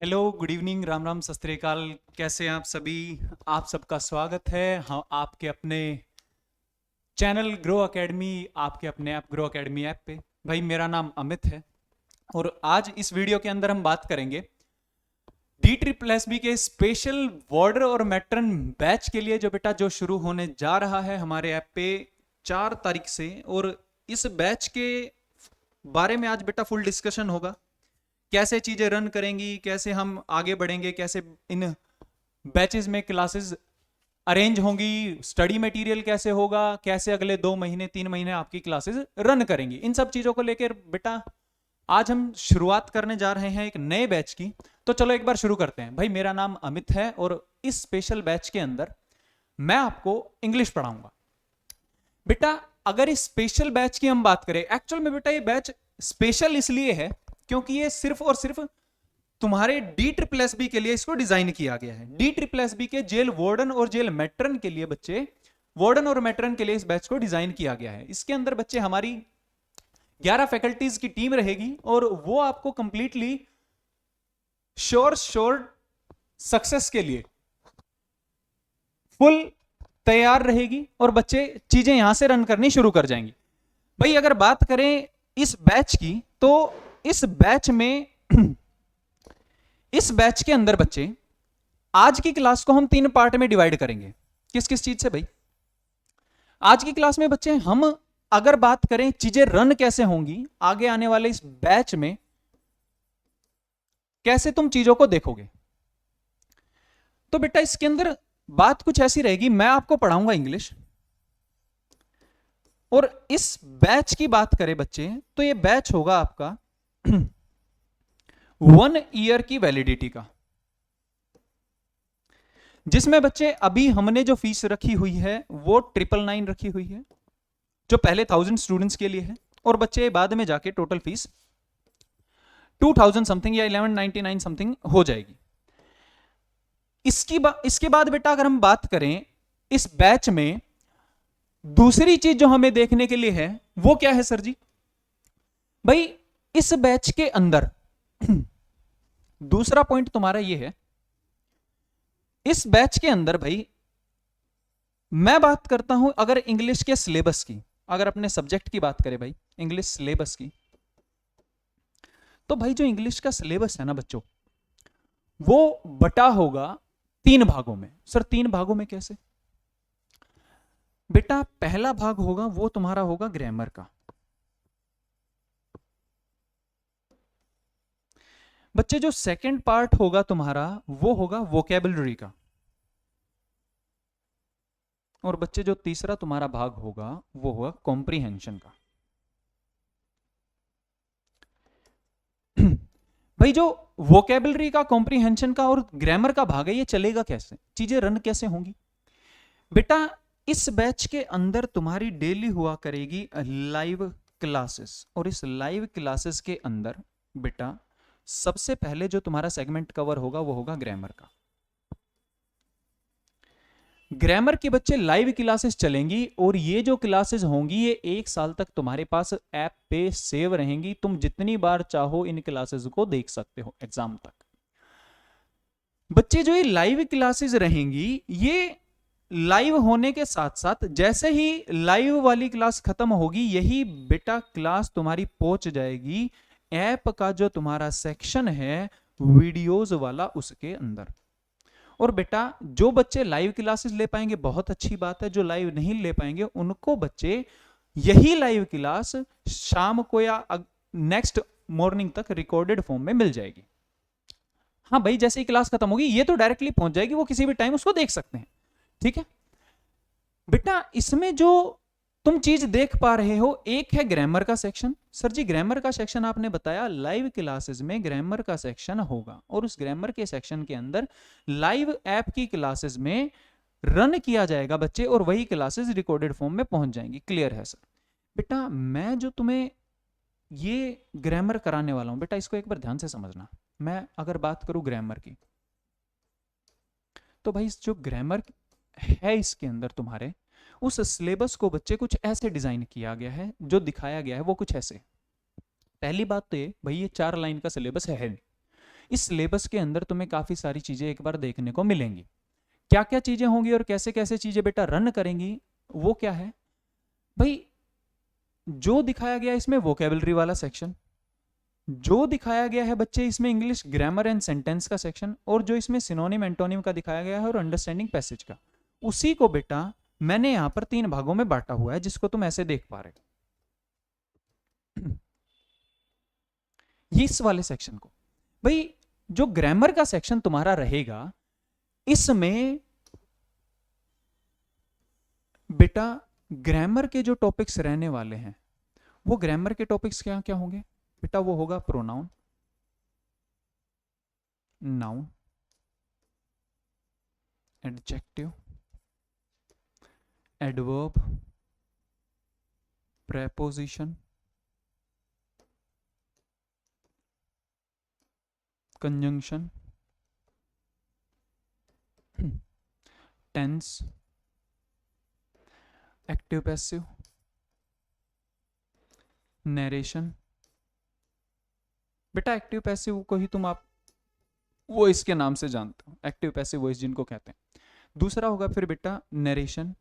Hello, good evening, Ram Ram, सत श्री अकाल। कैसे हैं आप सभी? आप सबका स्वागत है हाँ आपके अपने चैनल ग्रो एकेडमी, आपके अपने ऐप ग्रो एकेडमी ऐप पे। भाई मेरा नाम अमित है और आज इस वीडियो के अंदर हम बात करेंगे D+B के स्पेशल वार्डर और मैट्रन बैच के लिए, जो बेटा जो शुरू होने जा रहा है हमारे ऐप पे 4 तारीख से। और इस बैच के बारे में आज बेटा फुल डिस्कशन होगा। कैसे चीजें रन करेंगी, कैसे हम आगे बढ़ेंगे, कैसे इन बैचेस में क्लासेस अरेंज होंगी, स्टडी मटेरियल कैसे होगा, कैसे अगले 2 महीने 3 महीने आपकी क्लासेस रन करेंगी, इन सब चीजों को लेकर बेटा आज हम शुरुआत करने जा रहे हैं एक नए बैच की। तो चलो एक बार शुरू करते हैं। भाई मेरा नाम अमित है और इस स्पेशल बैच के अंदर मैं आपको इंग्लिश पढ़ाऊंगा। बेटा अगर इस स्पेशल बैच की हम बात करें, एक्चुअल में बेटा ये बैच स्पेशल इसलिए है क्योंकि ये सिर्फ और सिर्फ तुम्हारे D+B के लिए इसको डिजाइन किया गया है। D+B के जेल वार्डन और जेल मैट्रन के लिए बच्चे, वार्डन और मैट्रन के लिए इस बैच को डिजाइन किया गया है। इसके अंदर बच्चे हमारी 11 फैकल्टीज की टीम रहेगी और वो आपको कंप्लीटली श्योर सक्सेस के लिए फुल तैयार रहेगी और बच्चे चीजें यहां से रन करनी शुरू कर जाएंगे। भाई अगर बात करें इस बैच की, तो इस बैच में इस बैच के अंदर बच्चे आज की क्लास को हम 3 पार्ट में डिवाइड करेंगे। किस किस चीज से भाई? आज की क्लास में बच्चे हम अगर बात करें चीजें रन कैसे होंगी आगे आने वाले इस बैच में, कैसे तुम चीजों को देखोगे, तो बेटा इसके अंदर बात कुछ ऐसी रहेगी। मैं आपको पढ़ाऊंगा इंग्लिश, और इस बैच की बात करें बच्चे तो ये बैच होगा आपका 1 ईयर की वैलिडिटी का, जिसमें बच्चे अभी हमने जो फीस रखी हुई है वो 999 रखी हुई है, जो पहले 1000 स्टूडेंट्स के लिए है। और बच्चे बाद में जाके टोटल फीस 2000 समथिंग या 1199 समथिंग हो जाएगी। इसके बाद बेटा अगर हम बात करें इस बैच में दूसरी चीज जो हमें देखने के लिए है वो क्या है सर जी? भाई इस बैच के अंदर दूसरा पॉइंट तुम्हारा ये है, इस बैच के अंदर भाई मैं बात करता हूं अगर इंग्लिश के सिलेबस की, अगर अपने सब्जेक्ट की बात करें भाई इंग्लिश सिलेबस की, तो भाई जो इंग्लिश का सिलेबस है ना बच्चों, वो बटा होगा 3 भागों में। सर 3 भागों में कैसे? बेटा पहला भाग होगा वो तुम्हारा होगा ग्रामर का। बच्चे जो सेकंड पार्ट होगा तुम्हारा वो होगा वोकेबलरी का। और बच्चे जो तीसरा तुम्हारा भाग होगा वो होगा कॉम्प्रीहेंशन का। भाई जो वोकेबलरी का, कॉम्प्रीहेंशन का और ग्रामर का भाग है, ये चलेगा कैसे, चीजें रन कैसे होंगी? बेटा इस बैच के अंदर तुम्हारी डेली हुआ करेगी लाइव क्लासेस, और इस लाइव क्लासेस के अंदर बेटा सबसे पहले जो तुम्हारा सेगमेंट कवर होगा वो होगा ग्रामर का। ग्रामर के बच्चे लाइव क्लासेस चलेंगी और ये जो क्लासेस होंगी ये 1 साल तक तुम्हारे पास ऐप पे सेव रहेंगी। तुम जितनी बार चाहो इन क्लासेस को देख सकते हो एग्जाम तक। बच्चे जो ये लाइव क्लासेस रहेंगी, ये लाइव होने के साथ साथ जैसे ही लाइव वाली क्लास खत्म होगी यही बेटा क्लास तुम्हारी पहुंच जाएगी ऐप का जो तुम्हारा सेक्शन है वीडियोस वाला, उसके अंदर। और बेटा जो बच्चे लाइव क्लासेस ले पाएंगे बहुत अच्छी बात है, जो लाइव नहीं ले पाएंगे उनको बच्चे यही लाइव क्लास शाम को या नेक्स्ट मॉर्निंग तक रिकॉर्डेड फॉर्म में मिल जाएगी। हाँ भाई जैसे ही क्लास खत्म होगी ये तो डायरेक्टली पहुंच जाएगी, वो किसी भी टाइम उसको देख सकते हैं। ठीक है बेटा, इसमें जो तुम चीज देख पा रहे हो एक है ग्रामर का सेक्शन। सर जी ग्रामर का सेक्शन आपने बताया लाइव क्लासेस में ग्रामर का सेक्शन होगा, और उस ग्रामर के सेक्शन के अंदर लाइव ऐप की क्लासेस में रन किया जाएगा बच्चे, और वही क्लासेस रिकॉर्डेड फॉर्म में पहुंच जाएंगी। क्लियर है सर? बेटा मैं जो तुम्हें ये ग्रामर कराने वाला हूं बेटा, इसको एक बार ध्यान से समझना। मैं अगर बात करूं ग्रामर की, तो भाई जो ग्रामर है इसके अंदर तुम्हारे उस सिलेबस को बच्चे कुछ ऐसे डिजाइन किया गया है, जो दिखाया गया है वो कुछ ऐसे। पहली बात तो ये भाई ये 4 लाइन का सिलेबस है नहीं, इस सिलेबस के अंदर तुम्हें काफ़ी सारी चीज़ें एक बार देखने को मिलेंगी। क्या क्या चीज़ें होंगी और कैसे कैसे चीज़ें बेटा रन करेंगी, वो क्या है भाई, जो दिखाया गया इसमें वोकेबलरी वाला सेक्शन, जो दिखाया गया है बच्चे इसमें इंग्लिश ग्रामर एंड सेंटेंस का सेक्शन, और जो इसमें सिनोनिम एंटोनिम का दिखाया गया है और अंडरस्टैंडिंग पैसेज का, उसी को बेटा मैंने यहां पर 3 भागों में बांटा हुआ है, जिसको तुम ऐसे देख पा रहे हो। ये इस वाले सेक्शन को भाई, जो ग्रामर का सेक्शन तुम्हारा रहेगा, इसमें बेटा ग्रामर के जो टॉपिक्स रहने वाले हैं, वो ग्रामर के टॉपिक्स क्या क्या होंगे बेटा, वो होगा pronoun, noun, adjective, adverb, preposition, conjunction, tense, active passive, narration. बेटा एक्टिव पैसिव को ही तुम आप वॉइस के नाम से जानते हो, एक्टिव पैसिव वॉइस जिनको कहते हैं। दूसरा होगा फिर बेटा नरेशन।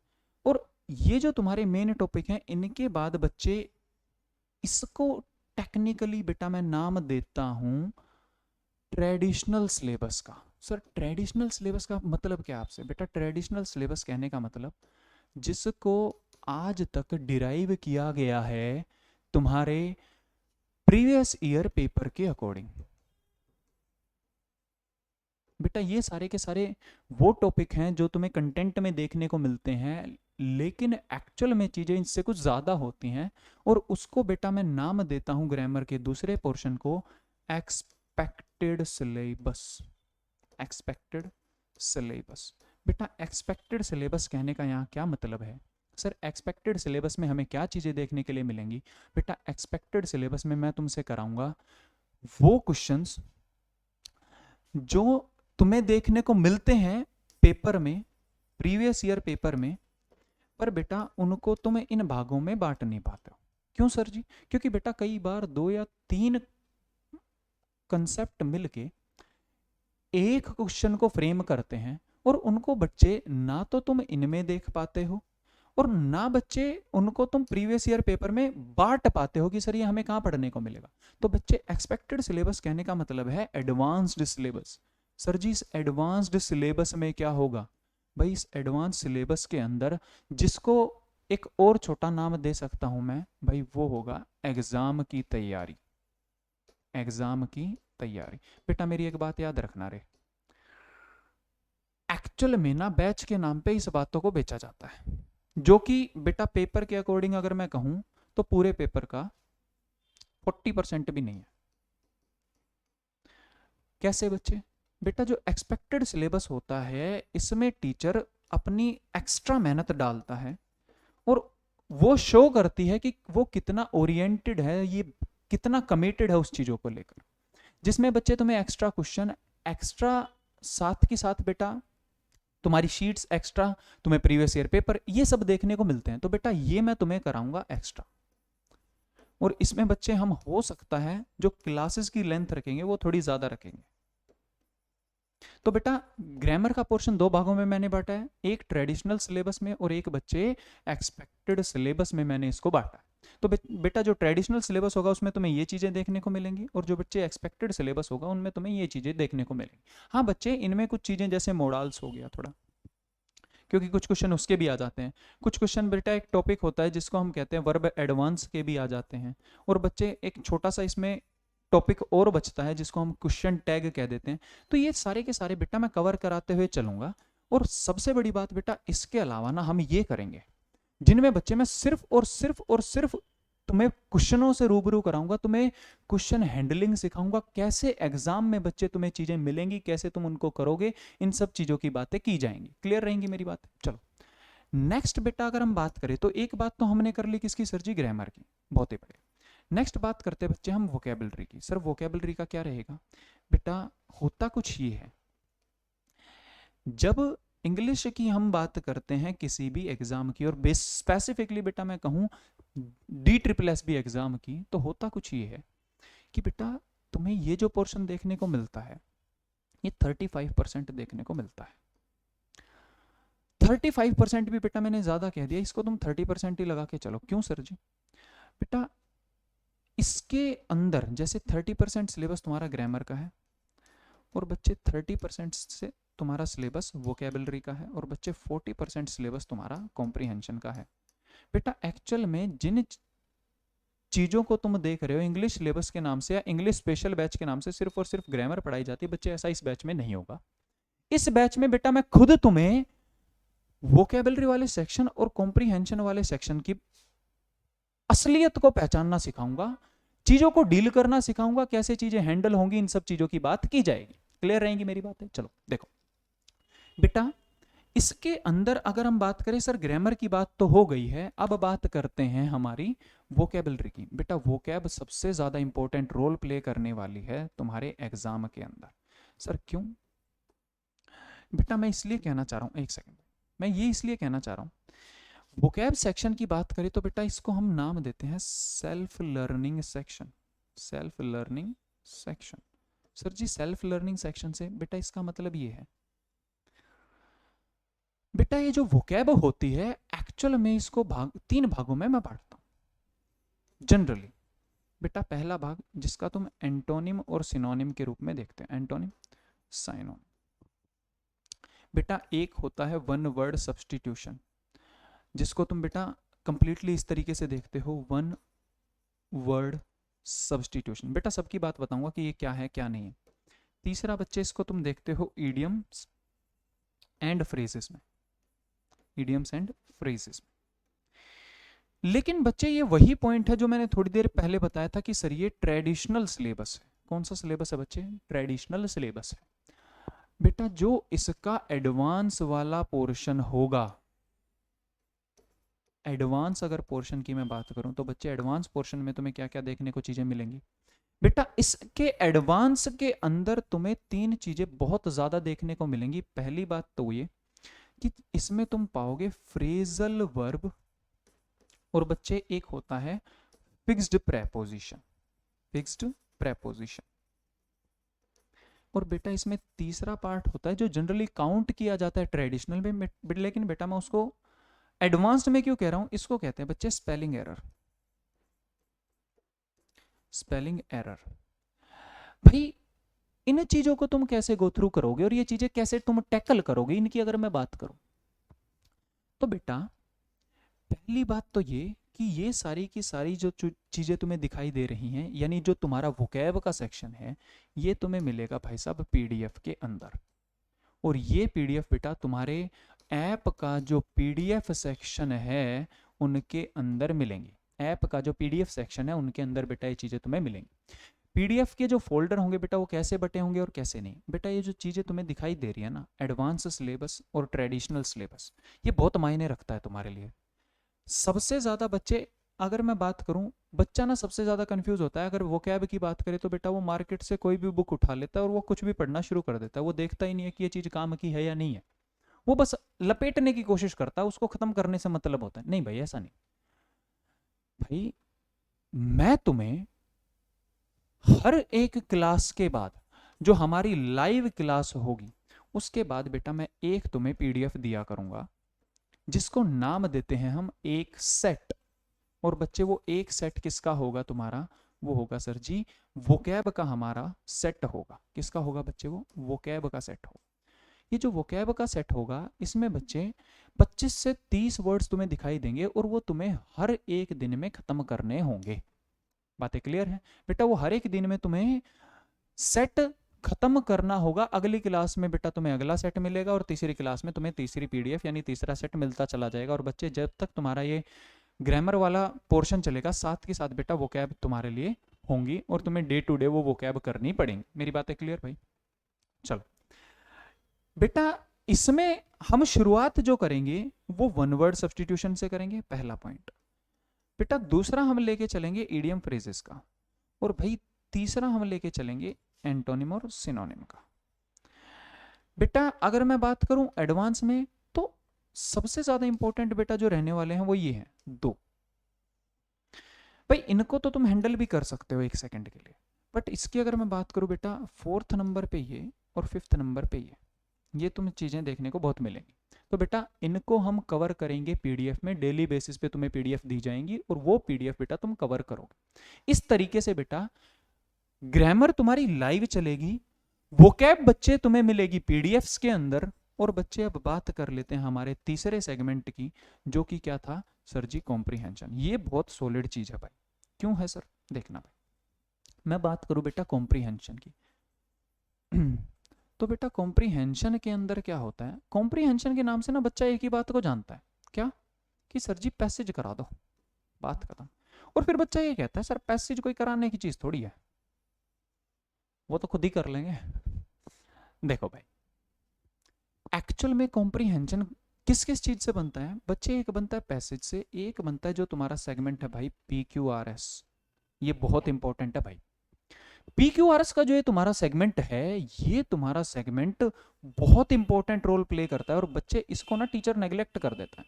और ये जो तुम्हारे मेन टॉपिक हैं, इनके बाद बच्चे इसको टेक्निकली बेटा मैं नाम देता हूं ट्रेडिशनल सिलेबस का। सर ट्रेडिशनल सिलेबस का मतलब क्या आपसे बेटा? ट्रेडिशनल सिलेबस कहने का मतलब जिसको आज तक डिराइव किया गया है तुम्हारे प्रीवियस ईयर पेपर के अकॉर्डिंग। बेटा ये सारे के सारे वो टॉपिक हैं जो तुम्हें कंटेंट में देखने को मिलते हैं, लेकिन एक्चुअल में चीजें इससे कुछ ज्यादा होती हैं, और उसको बेटा मैं नाम देता हूं ग्रामर के दूसरे पोर्शन को एक्सपेक्टेड सिलेबस। Expected syllabus. बेटा एक्सपेक्टेड सिलेबस कहने का यहाँ क्या मतलब है? सर एक्सपेक्टेड सिलेबस में हमें क्या चीजें देखने के लिए मिलेंगी? बेटा एक्सपेक्टेड सिलेबस में मैं तुमसे कराऊंगा वो क्वेश्चंस जो तुम्हें देखने को मिलते हैं पेपर में, प्रीवियस ईयर पेपर में, पर बेटा उनको तुम इन भागों में बांट नहीं पाते हो। क्यों सर जी? क्योंकि बेटा कई बार 2 या 3 कंसेप्ट मिलके एक क्वेश्चन को फ्रेम करते हैं, और उनको बच्चे ना तो तुम इनमें देख पाते हो, और ना बच्चे उनको तुम प्रीवियस ईयर पेपर में बांट पाते हो कि सर ये हमें कहाँ पढ़ने को मिलेगा। तो बच्चे एक्सपेक्टेड सिलेबस कहने का मतलब है एडवांस्ड सिलेबस। सर जी इस एडवांस्ड सिलेबस में क्या होगा? भाई इस एडवांस सिलेबस के अंदर जिसको एक और छोटा नाम दे सकता हूं मैं भाई, वो होगा एग्जाम की तैयारी। एग्जाम की तैयारी। बेटा मेरी एक बात याद रखना रे, एक्चुअल में ना बैच के नाम पे इस बातों को बेचा जाता है, जो कि बेटा पेपर के अकॉर्डिंग अगर मैं कहूं तो पूरे पेपर का 40% भी नहीं है। कैसे बच्चे? बेटा जो एक्सपेक्टेड सिलेबस होता है इसमें टीचर अपनी एक्स्ट्रा मेहनत डालता है, और वो शो करती है कि वो कितना ओरिएंटेड है, ये कितना कमिटेड है उस चीजों को लेकर, जिसमें बच्चे तुम्हें एक्स्ट्रा क्वेश्चन, एक्स्ट्रा साथ के साथ बेटा तुम्हारी शीट्स एक्स्ट्रा, तुम्हें प्रीवियस ईयर पेपर, ये सब देखने को मिलते हैं। तो बेटा ये मैं तुम्हें कराऊंगा एक्स्ट्रा, और इसमें बच्चे हम हो सकता है जो क्लासेस की लेंथ रखेंगे वो थोड़ी ज्यादा रखेंगे। तो बेटा ग्रामर का पोर्शन 2 भागों में मैंने बांटा है, एक ट्रेडिशनल सिलेबस में और एक बच्चे एक्सपेक्टेड सिलेबस में मैंने इसको बांटा है। तो बेटा जो ट्रेडिशनल सिलेबस होगा उसमें तुम्हें ये चीजें देखने को मिलेंगी, और जो बच्चे एक्सपेक्टेड सिलेबस होगा उनमें तुम्हें ये चीजें देखने को मिलेंगी। हाँ बच्चे इनमें कुछ चीजें जैसे मोडाल्स हो गया थोड़ा, क्योंकि कुछ क्वेश्चन उसके भी आ जाते हैं। कुछ क्वेश्चन बेटा एक टॉपिक होता है जिसको हम कहते हैं वर्ब एडवांस के भी आ जाते हैं, और बच्चे एक छोटा सा इसमें टॉपिक और बचता है जिसको हम क्वेश्चन टैग कह देते हैं। तो ये सारे के सारे बेटा मैं कवर कराते हुए चलूंगा। और सबसे बड़ी बात बेटा इसके अलावा ना हम ये करेंगे जिनमें बच्चे मैं सिर्फ और सिर्फ और सिर्फ तुम्हें क्वेश्चनों से रूबरू कराऊंगा, तुम्हें क्वेश्चन हैंडलिंग सिखाऊंगा, कैसे एग्जाम में बच्चे तुम्हें चीजें मिलेंगी, कैसे तुम उनको करोगे, इन सब चीजों की बातें की जाएंगी। क्लियर रहेंगी मेरी बात? चलो नेक्स्ट बेटा अगर हम बात करें तो एक बात तो हमने कर ली किसकी सर जी? ग्रामर की, बहुत ही बढ़िया। नेक्स्ट बात करते हैं बच्चे हम वोकेबलरी की। सर वोकेबलरी का क्या रहेगा? बेटा होता कुछ ये है, जब इंग्लिश की हम बात करते हैं किसी भी एग्जाम की, और बेस स्पेसिफिकली बेटा मैं कहूं DSSS एग्जाम की, तो होता कुछ ये है कि बेटा तुम्हें ये जो पोर्शन देखने को मिलता है ये 35% देखने को मिलता है। 35% भी बेटा मैंने ज्यादा कह दिया, इसको तुम 30% ही लगा के चलो। क्यों सर जी? बेटा इसके अंदर जैसे 30% सिलेबस तुम्हारा ग्रामर का है और बच्चे 30% से तुम्हारा सिलेबस वोकेबलरी का है और बच्चे 40% सिलेबस तुम्हारा कॉम्प्रीहेंशन का है। बेटा एक्चुअल में जिन चीज़ों को तुम देख रहे हो इंग्लिश सिलेबस के नाम से या इंग्लिश स्पेशल बैच के नाम से सिर्फ और सिर्फ ग्रामर पढ़ाई जाती है, बच्चे ऐसा इस बैच में नहीं होगा। इस बैच में बेटा मैं खुद तुम्हें वोकेबलरी वाले सेक्शन और कॉम्प्रीहेंशन वाले सेक्शन की असलियत को पहचानना सिखाऊंगा, चीजों को डील करना सिखाऊंगा, कैसे चीजें हैंडल होंगी, इन सब चीजों की बात की जाएगी। क्लियर रहेंगी मेरी बातें? चलो देखो बेटा, इसके अंदर अगर हम बात करें, सर ग्रामर की बात तो हो गई है, अब बात करते हैं हमारी वोकेबलरी की। बेटा वोकैब सबसे ज्यादा इंपॉर्टेंट रोल प्ले करने वाली है तुम्हारे एग्जाम के अंदर। सर क्यों? बेटा मैं इसलिए कहना चाह रहा हूं, एक सेकंड, मैं ये इसलिए कहना चाह रहा हूं, वोकैब सेक्शन की बात करें तो बेटा इसको हम नाम देते हैं self learning section. Self learning section. Sir जी सेल्फ लर्निंग सेक्शन से बेटा इसका मतलब ये है, बेटा ये जो वोकैब होती है एक्चुअल में इसको तीन भागों में मैं बांटता हूं जनरली। बेटा पहला भाग जिसका तुम एंटोनिम और सिनोनिम के रूप में देखते हैं, एंटोनिम साइनोनिम। बेटा एक होता है वन वर्ड सब्स्टिट्यूशन, जिसको तुम बेटा कंप्लीटली इस तरीके से देखते हो, वन वर्ड सब्स्टिट्यूशन। बेटा सबकी बात बताऊंगा कि ये क्या है क्या नहीं है। तीसरा बच्चे इसको तुम देखते हो इडियम्स एंड फ्रेजेस में, इडियम्स एंड फ्रेजेस में। लेकिन बच्चे ये वही पॉइंट है जो मैंने थोड़ी देर पहले बताया था कि सर ये ट्रेडिशनल सिलेबस है। कौन सा सिलेबस है बच्चे? ट्रेडिशनल सिलेबस है। बेटा जो इसका एडवांस वाला पोर्शन होगा, एडवांस अगर पोर्शन की मैं बात करूं तो बच्चे एडवांस पोर्शन में तुम्हें क्या क्या देखने को चीजें मिलेंगी? बेटा इसके एडवांस के अंदर तुम्हें तीन चीजें बहुत ज्यादा देखने को मिलेंगी। पहली बात तो ये कि इसमें तुम पाओगे फ्रेजल वर्ब और बच्चे एक होता है फिक्स्ड प्रेपोजिशन, फिक्स्ड प्रेपोजिशन। और बेटा इसमें तीसरा पार्ट होता है जो जनरली काउंट किया जाता है ट्रेडिशनल में, लेकिन बेटा मैं उसको एडवांस्ड में क्यों कह रहा हूं, इसको कहते हैं बच्चे स्पेलिंग एरर। Spelling error. भाई इन चीजों को तुम कैसे गो थ्रू करोगे और ये चीजें कैसे तुम टैकल करोगे, इनकी अगर मैं बात करूं तो बेटा पहली बात तो ये कि ये सारी की सारी जो चीजें तुम्हें दिखाई दे रही हैं, यानी जो तुम्हारा वोकैब का सेक्शन है, ये तुम्हें मिलेगा भाई साहब पीडीएफ के अंदर। और ये पीडीएफ बेटा तुम्हारे ऐप का जो पीडीएफ सेक्शन है उनके अंदर मिलेंगी। ऐप का जो पीडीएफ सेक्शन है उनके अंदर बेटा ये चीजें तुम्हें मिलेंगी। पीडीएफ के जो फोल्डर होंगे बेटा वो कैसे बटे होंगे और कैसे नहीं। बेटा ये जो चीजें तुम्हें दिखाई दे रही है ना, एडवांस सिलेबस और ट्रेडिशनल सिलेबस, ये बहुत मायने रखता है तुम्हारे लिए। सबसे ज्यादा बच्चे, अगर मैं बात करूं, बच्चा ना सबसे ज्यादा कंफ्यूज होता है अगर वोकैब की बात करें तो बेटा वो मार्केट से कोई भी बुक उठा लेता है और वो कुछ भी पढ़ना शुरू कर देता है। वो देखता ही नहीं है कि ये चीज काम की है या नहीं है, वो बस लपेटने की कोशिश करता है, उसको खत्म करने से मतलब होता है। नहीं भाई ऐसा नहीं। भाई मैं तुम्हें हर एक क्लास के बाद, जो हमारी लाइव क्लास होगी उसके बाद बेटा मैं एक तुम्हें पीडीएफ दिया करूंगा जिसको नाम देते हैं हम एक सेट। और बच्चे वो एक सेट किसका होगा तुम्हारा? वो होगा सर जी वोकैब का हमारा सेट होगा। किसका होगा बच्चे? वो वोकैब का सेट होगा। ये जो वोकैब का सेट होगा इसमें बच्चे 25 से 30 वर्ड्स तुम्हें दिखाई देंगे और वो तुम्हें हर एक दिन में खत्म करने होंगे। बातें क्लियर है बेटा? वो हर एक दिन में तुम्हें सेट खत्म करना होगा। अगली क्लास में बेटा तुम्हें अगला सेट मिलेगा और तीसरी क्लास में तुम्हें तीसरी पीडीएफ यानी तीसरा सेट मिलता चला जाएगा। और बच्चे जब तक तुम्हारा ये ग्रामर वाला पोर्शन चलेगा साथ के साथ बेटा वोकैब तुम्हारे लिए होंगी और तुम्हें डे टू डे वो वोकैब करनी पड़ेंगी। मेरी बातें क्लियर भाई? चलो बेटा इसमें हम शुरुआत जो करेंगे वो वन वर्ड सब्स्टिट्यूशन से करेंगे, पहला पॉइंट। बेटा दूसरा हम लेके चलेंगे इडियम फ्रेजेस का, और भाई तीसरा हम लेके चलेंगे एंटोनिम और सिनोनिम का। बेटा अगर मैं बात करूं एडवांस में तो सबसे ज्यादा इंपॉर्टेंट बेटा जो रहने वाले हैं वो ये हैं दो। भाई इनको तो तुम हैंडल भी कर सकते हो एक सेकंड के लिए, बट इसकी अगर मैं बात करूँ बेटा, 4th नंबर पे ये और 5th नंबर पे ये तुम्हें चीज़ें देखने को बहुत मिलेंगी। तो बेटा इनको हम कवर करेंगे पीडीएफ में, डेली बेसिस पे तुम्हें पीडीएफ दी जाएंगी और वो पीडीएफ बेटा तुम कवर करोगे। इस तरीके से बेटा ग्रामर तुम्हारी लाइव चलेगी, वोकैब बच्चे तुम्हें मिलेगी पीडीएफ्स के अंदर। और बच्चे अब बात कर लेते हैं हमारे तीसरे सेगमेंट की, जो कि क्या था सर जी, कॉम्प्रीहेंशन। ये बहुत सॉलिड चीज है भाई। क्यों है सर, देखना भाई। मैं बात करूं बेटा कॉम्प्रीहेंशन की तो बेटा कॉम्प्रीहेंशन के अंदर क्या होता है, कॉम्प्रीहेंशन के नाम से ना बच्चा एक ही बात को जानता है, क्या कि सर जी पैसेज करा दो, बात खत्म। और फिर बच्चा ये कहता है सर पैसेज कोई कराने की चीज थोड़ी है, वो तो खुद ही कर लेंगे। देखो भाई, एक्चुअल में कॉम्प्रीहेंशन किस किस चीज से बनता है बच्चे, एक बनता है पैसेज से, एक बनता है जो तुम्हारा सेगमेंट है भाई PQRS। ये बहुत इंपॉर्टेंट है भाई। PQRS का जो ये तुम्हारा सेगमेंट है, ये तुम्हारा सेगमेंट बहुत इंपॉर्टेंट रोल प्ले करता है। और बच्चे इसको ना टीचर नेग्लेक्ट कर देता है,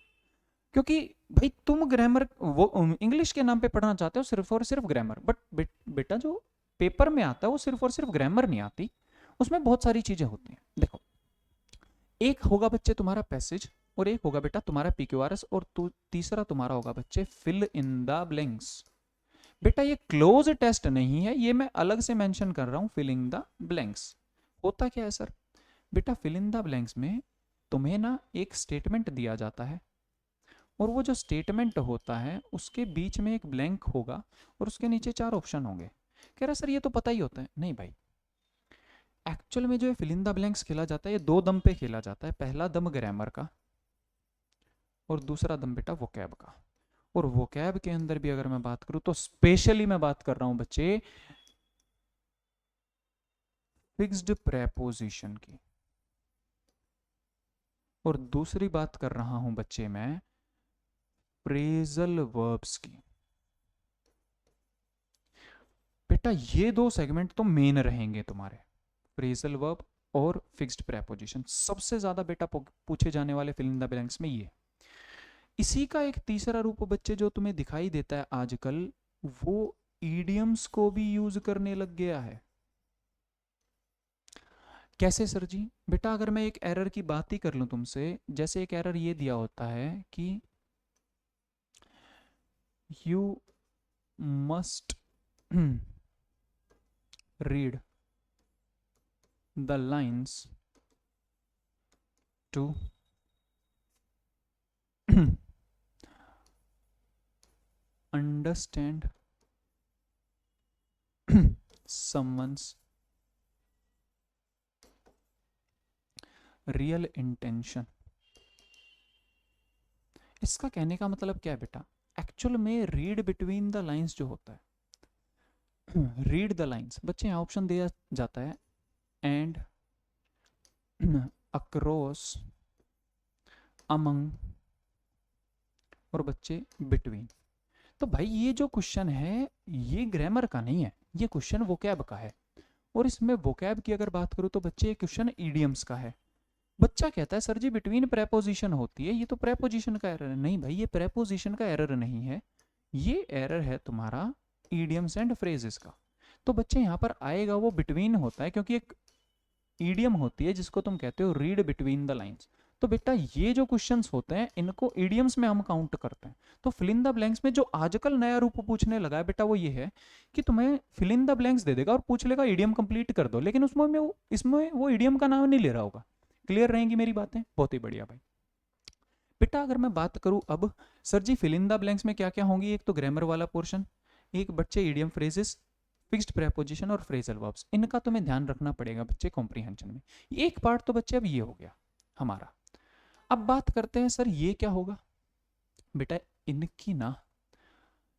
क्योंकि भाई तुम ग्रामर वो इंग्लिश के नाम पे पढ़ना चाहते हो सिर्फ और सिर्फ ग्रामर, बट बेटा जो पेपर में आता है वो सिर्फ और सिर्फ ग्रामर नहीं आती, उसमें बहुत सारी चीजें होती हैं। देखो, एक होगा बच्चे तुम्हारा पैसेज, और एक होगा बेटा तुम्हारा PQRS, और तीसरा तुम्हारा होगा बच्चे फिल इन द ब्लैंक्स। बेटा ये क्लोज टेस्ट नहीं है, ये मैं अलग से मेंशन कर रहा हूं। फिल इन द ब्लैंक्स होता क्या है सर, बेटा फिल इन द ब्लैंक्स में तुम्हें ना एक स्टेटमेंट दिया जाता है, और वो जो स्टेटमेंट होता है उसके बीच में एक ब्लैंक होगा और उसके नीचे 4 ऑप्शन होंगे। कह रहा सर ये तो पता ही होता है। नहीं भाई, एक्चुअल में जो फिल इन द ब्लैंक्स खेला जाता है ये 2 दम पे खेला जाता है। पहला दम ग्रामर का और दूसरा दम बेटा वोकैब का। और वोकैब के अंदर भी अगर मैं बात करूं तो स्पेशली मैं बात कर रहा हूं बच्चे फिक्स्ड प्रेपोजिशन की, और दूसरी बात कर रहा हूं बच्चे मैं फ्रेजल वर्ब्स की। बेटा ये 2 सेगमेंट तो मेन रहेंगे तुम्हारे, फ्रेजल वर्ब और फिक्स्ड प्रेपोजिशन। सबसे ज्यादा बेटा पूछे जाने वाले फिल इन द ब्लैंक्स में ये। इसी का एक तीसरा रूप बच्चे जो तुम्हें दिखाई देता है आजकल, वो ईडियम्स को भी यूज करने लग गया है। कैसे सर जी, बेटा अगर मैं एक एरर की बात ही कर लूं तुमसे, जैसे एक एरर ये दिया होता है कि you must read the lines to understand someone's real intention। इसका कहने का मतलब क्या है बेटा, एक्चुअल में रीड बिटवीन द लाइंस जो होता है, रीड द लाइंस बच्चे यहाँ ऑप्शन दिया जाता है एंड अक्रॉस, अमंग और बच्चे बिटवीन। तो भाई ये जो क्वेश्चन है ये ग्रामर का नहीं है, ये क्वेश्चन वोकैब का है। और इसमें वोकैब की अगर बात करूं तो बच्चे ये क्वेश्चन ईडियम्स का है। बच्चा कहता है सर जी बिटवीन प्रेपोजिशन होती है, ये तो प्रेपोजिशन का एरर है। नहीं भाई, ये प्रेपोजिशन का एरर नहीं है, ये एरर है तुम्हारा ईडियम्स एंड फ्रेजेस का। तो बच्चे यहाँ पर आएगा वो बिटवीन होता है, क्योंकि एक ईडियम होती है जिसको तुम कहते हो रीड बिटवीन द लाइंस। तो बेटा ये जो क्वेश्चंस होते हैं इनको ईडियम्स में हम काउंट करते हैं। तो फिल इन द ब्लैंक्स में जो आजकल नया रूप पूछने लगा है बेटा वो ये है कि तुम्हें फिल इन द ब्लैंक्स दे देगा और पूछ लेगा ईडियम कंप्लीट कर दो, लेकिन उसमें इसमें वो ईडियम का नाम नहीं ले रहा होगा। क्लियर रहेंगी मेरी बातें, बहुत ही बढ़िया भाई। बेटा अगर मैं बात करूं अब, sir ji fill in the blanks में क्या क्या होंगी, एक तो ग्रामर वाला पोर्शन, एक बच्चे ईडियम फ्रेजेस, फिक्स्ड प्रेपोजिशन और फ्रेजल वर्ब्स। इनका तुम्हें ध्यान रखना पड़ेगा बच्चे कॉम्प्रीहेंशन में। एक पार्ट तो बच्चे अब ये हो गया हमारा। अब बात करते हैं सर ये क्या होगा। बेटा इनकी ना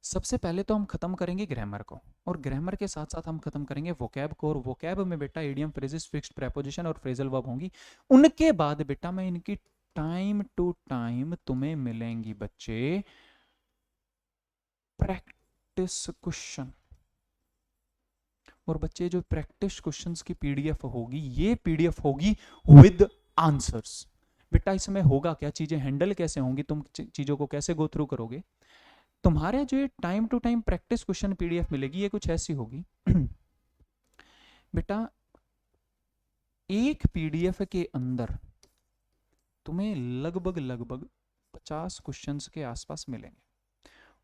सबसे पहले तो हम खत्म करेंगे ग्रामर को, और ग्रामर के साथ साथ हम खत्म करेंगे वोकैब को। और वोकैब में बेटा ईडियम फ्रेजेस, फिक्स्ड प्रेपोजिशन और फ्रेजल वर्ब होंगी। उनके बाद बेटा मैं इनकी टाइम टू टाइम तुम्हें मिलेंगी बच्चे प्रैक्टिस क्वेश्चन। और बच्चे जो प्रैक्टिस क्वेश्चंस की पीडीएफ होगी, ये पीडीएफ होगी विद आंसर्स। बेटा इसमें होगा क्या, चीजें हैंडल कैसे होंगी, तुम चीजों को कैसे गो थ्रू करोगे। तुम्हारे जो ये time to time practice question PDF मिलेगी ये कुछ ऐसी होगी बेटा एक पीडीएफ के अंदर तुम्हें लगभग 50 क्वेश्चंस के आसपास मिलेंगे।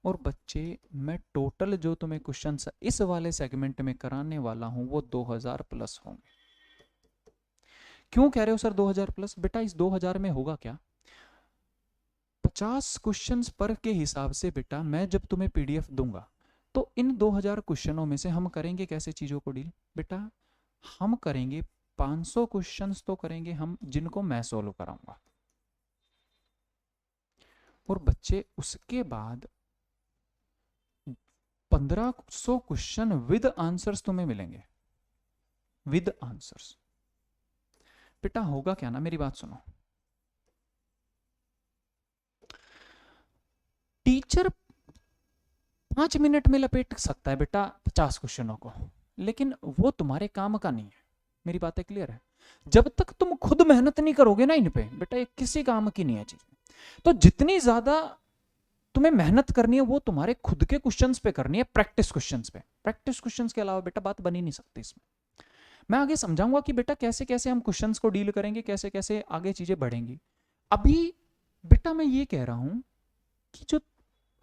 और बच्चे मैं टोटल जो तुम्हें क्वेश्चंस इस वाले सेगमेंट में कराने वाला हूं वो 2000 प्लस होंगे। क्यों कह रहे हो सर 2000 प्लस? बेटा इस 2000 में होगा क्या, 50 क्वेश्चंस पर के हिसाब से बेटा मैं जब तुम्हें पीडीएफ दूंगा तो इन 2000 क्वेश्चनों में से हम करेंगे कैसे चीजों को डील? बेटा हम करेंगे 500 क्वेश्चंस तो करेंगे हम जिनको मैं सोल्व कराऊंगा, और बच्चे उसके बाद 1500 क्वेश्चन विद आंसर्स तुम्हें मिलेंगे, विद आंसर्स। बेटा होगा क्या ना, मेरी बात सुनो, टीचर 5 मिनट में लपेट सकता है बेटा 50 क्वेश्चनों को, लेकिन वो तुम्हारे काम का नहीं है। मेरी बातें क्लियर है? जब तक तुम खुद मेहनत नहीं करोगे ना इन पे, बेटा ये किसी काम की नहीं है चीज। तो जितनी ज्यादा तुम्हें मेहनत करनी है वो तुम्हारे खुद के क्वेश्चंस पे करनी है, प्रैक्टिस क्वेश्चंस पे। प्रैक्टिस क्वेश्चंस के अलावा बेटा बात बनी नहीं सकती इसमें। मैं आगे समझाऊंगा कि बेटा कैसे कैसे हम क्वेश्चंस को डील करेंगे, कैसे कैसे आगे चीजें बढ़ेंगी। अभी बेटा मैं ये कह रहा हूं कि जो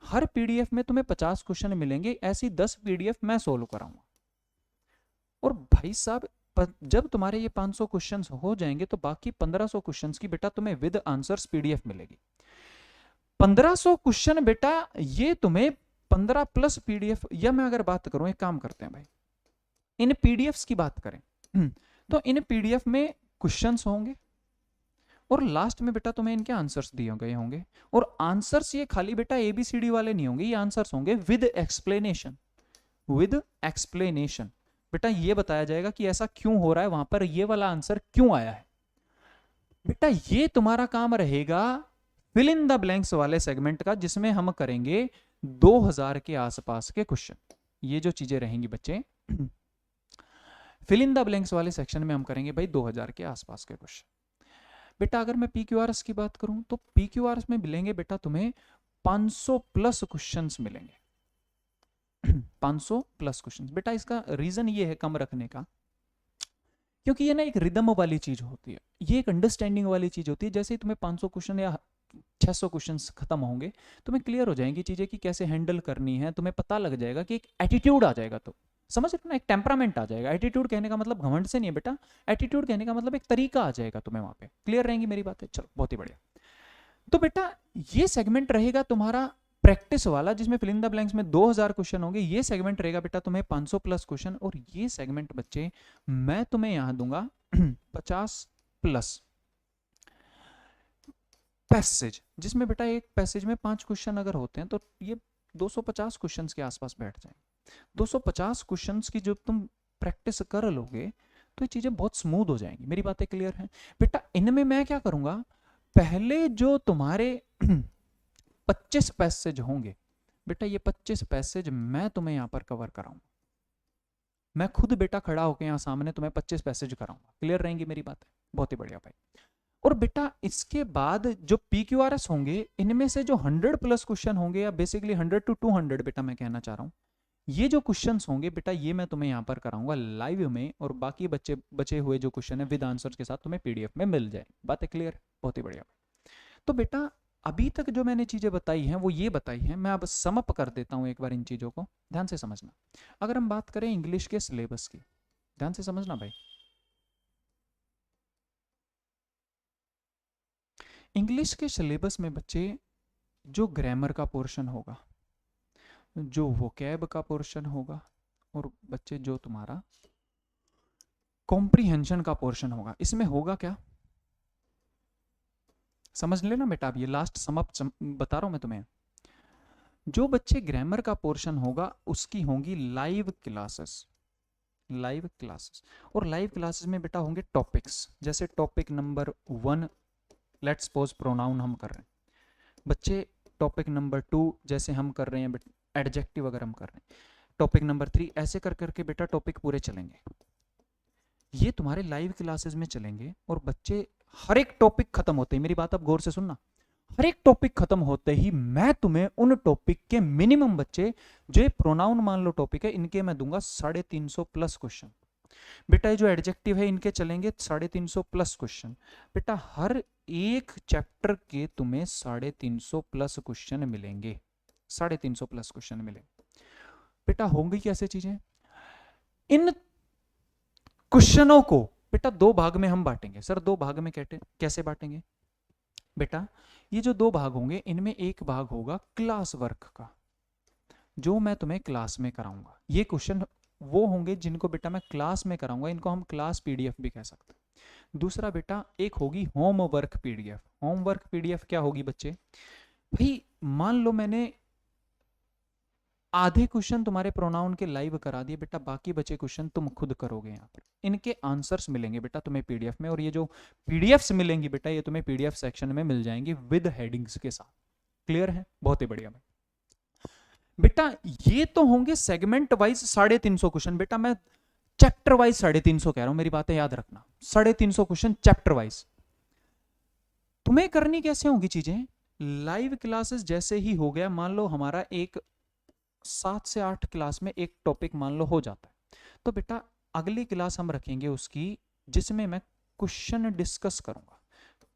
हर पीडीएफ में तुम्हें 50 क्वेश्चन मिलेंगे, ऐसी 10 पीडीएफ मैं सोल्व कराऊंगा। और भाई साहब जब तुम्हारे ये 500 क्वेश्चंस हो जाएंगे तो बाकी 1500 क्वेश्चंस की बेटा तुम्हें विद आंसर्स पीडीएफ मिलेगी। 1500 क्वेश्चन बेटा ये तुम्हें 15 प्लस पीडीएफ, या मैं अगर बात करूं, एक काम करते हैं भाई, इन पीडीएफ्स की बात करें तो इन पीडीएफ में क्वेश्चंस होंगे और लास्ट में बेटा तुम्हें इनके आंसर्स दिए गए होंगे। और आंसर्स ये खाली बेटा एबीसीडी वाले नहीं होंगे, ये आंसर्स होंगे विद एक्सप्लेनेशन। विद एक्सप्लेनेशन बेटा ये बताया जाएगा कि ऐसा क्यों हो रहा है, वहां पर ये वाला आंसर क्यों आया है। बेटा ये तुम्हारा काम रहेगा फिल इन द ब्लैंक्स वाले सेगमेंट का, जिसमें हम करेंगे 2000 के आसपास के क्वेश्चन। ये जो चीजें रहेंगी बच्चे फिल इन द ब्लैंक्स वाले सेक्शन में हम करेंगे भाई 2000 के आसपास के क्वेश्चन। बेटा अगर मैं पीक्यूआरएस की बात करूं तो पीक्यूआरएस में मिलेंगे बेटा तुम्हें 500 प्लस क्वेश्चंस मिलेंगे। 500 प्लस क्वेश्चंस। बेटा इसका रीजन ये है कम रखने का, क्योंकि ये ना एक रिदम वाली चीज होती है, ये एक अंडरस्टैंडिंग वाली चीज होती है। जैसे ही तुम्हें 500 क्वेश्चन या 600 क्वेश्चंस खत्म होंगे, तुम्हें क्लियर हो जाएंगी चीजें कि कैसे हैंडल करनी है, तुम्हें पता लग जाएगा कि एक एटीट्यूड आ जाएगा। तो समझ रहे हो ना, एक टेम्परामेंट आ जाएगा। एटीट्यूड कहने का मतलब घमंड से नहीं है बेटा, एटीट्यूड कहने का मतलब एक तरीका आ जाएगा तुम्हें वहां पे। क्लियर रहेंगी मेरी बातें? चलो बहुत ही बढ़िया। तो बेटा ये सेगमेंट रहेगा तुम्हारा प्रैक्टिस वाला, जिसमें फिल इन द ब्लैंक्स में 2000 क्वेश्चन होंगे। ये सेगमेंट रहेगा बेटा तुम्हें 500 प्लस क्वेश्चन, और ये सेगमेंट बच्चे मैं तुम्हें यहां दूंगा 50 प्लस पैसेज, जिसमें बेटा एक पैसेज में 5 क्वेश्चन अगर होते हैं तो ये 250 क्वेश्चंस के आसपास बैठ जाएंगे। 250 क्वेश्चंस की जब तुम प्रैक्टिस कर लोगे तो ये चीजें बहुत स्मूथ हो जाएंगी। मेरी बातें क्लियर हैं? बेटा इनमें मैं क्या करूंगा, पहले जो तुम्हारे 25 पैसेज होंगे बेटा, ये 25 पैसेज मैं तुम्हें यहां पर कवर कराऊंगा। मैं खुद बेटा खड़ा होकर यहां सामने तुम्हें 25 पैसेज कराऊंगा। क्लियर रहेंगी मेरी बातें? बहुत ही बढ़िया भाई। और बेटा इसके बाद जो पीक्यूआरएस होंगे, इनमें से जो 100 प्लस क्वेश्चन होंगे, या बेसिकली 100 to 200 बेटा मैं कहना चाह रहा हूं, ये जो क्वेश्चंस होंगे बेटा ये मैं तुम्हें यहां पर कराऊंगा लाइव में, और बाकी बचे हुए जो क्वेश्चन है विद आंसर के साथ तुम्हें पीडीएफ में मिल जाए। बातें क्लियर? बहुत ही बढ़िया। तो बेटा अभी तक जो मैंने चीजें बताई हैं वो ये बताई हैं, मैं अब समअप कर देता हूं एक बार इन चीजों को, ध्यान से समझना। अगर हम बात करें इंग्लिश के सिलेबस की, ध्यान से समझना भाई। इंग्लिश के सिलेबस में बच्चे जो ग्रामर का पोर्शन होगा, जो वोकैब का पोर्शन होगा, और बच्चे जो तुम्हारा कॉम्प्रीहेंशन का पोर्शन होगा, इसमें होगा क्या समझ लेना बेटा। अब ये लास्ट समअप बता रहा हूं मैं तुम्हें। जो बच्चे ग्रामर का पोर्शन होगा उसकी होंगी लाइव क्लासेस। लाइव क्लासेस, और लाइव क्लासेस में बेटा होंगे टॉपिक्स। जैसे topic number 1 let's suppose pronoun हम कर रहे हैं बच्चे, टॉपिक नंबर 2 जैसे हम कर रहे हैं एडजेक्टिव अगर हम कर रहे हैं, टॉपिक नंबर 3, ऐसे कर करके बेटा टॉपिक पूरे चलेंगे। ये तुम्हारे लाइव क्लासेस में चलेंगे। और बच्चे हर एक टॉपिक खत्म होते ही, मेरी बात अब गौर से सुनना, हर एक टॉपिक खत्म होते ही मैं तुम्हें उन टॉपिक के मिनिमम बच्चे, जो प्रोनाउन मान लो टॉपिक है, इनके मैं दूंगा 350 प्लस क्वेश्चन। बेटा ये जो एडजेक्टिव है इनके चलेंगे 350 प्लस क्वेश्चन। बेटा हर एक चैप्टर के तुम्हें 350 प्लस क्वेश्चन मिलेंगे, 350 प्लस क्वेश्चन मिलेंगे। बेटा होंगी कैसे चीजें, इन क्वेश्चनों को बेटा दो भाग में हम बांटेंगे। सर दो भाग में कैसे बांटेंगे? बेटा ये जो दो भाग होंगे इनमें एक भाग होगा क्लास वर्क का, जो मैं तुम्हें क्लास में कराऊंगा। ये क्वेश्चन वो होंगे जिनको बेटा मैं क्लास में कराऊंगा, इनको हम क्लास पीडीएफ भी कह सकते हैं। दूसरा बेटा एक होगी होमवर्क पीडीएफ। होमवर्क पीडीएफ क्या होगी बच्चे? भाई मान लो मैंने आधे क्वेश्चन तुम्हारे प्रोनाउन के लाइव करा दिए बेटा, बाकी बचे क्वेश्चन तुम खुद करोगे। यहाँ पर इनके आंसर्स मिलेंगे बेटा तुम्हें पीडीएफ में, और ये जो पीडीएफ्स मिलेंगी बेटा ये तुम्हें पीडीएफ सेक्शन में मिल जाएंगी विद हेडिंग्स के साथ। क्लियर है? बहुत ही बढ़िया बेटा। ये तो होंगे सेगमेंट वाइज 350 क्वेश्चन। बेटा मैं चैप्टर वाइज 350 कह रहा हूं, मेरी बातें याद रखना। 350 क्वेश्चन चैप्टर वाइज। तुम्हें करनी कैसे होंगी चीजें? लाइव क्लासेस जैसे ही हो गया, मान लो हमारा एक 7 से 8 क्लास में एक टॉपिक मान लो हो जाता है, तो बेटा अगली क्लास हम रखेंगे उसकी जिसमें मैं क्वेश्चन डिस्कस करूंगा,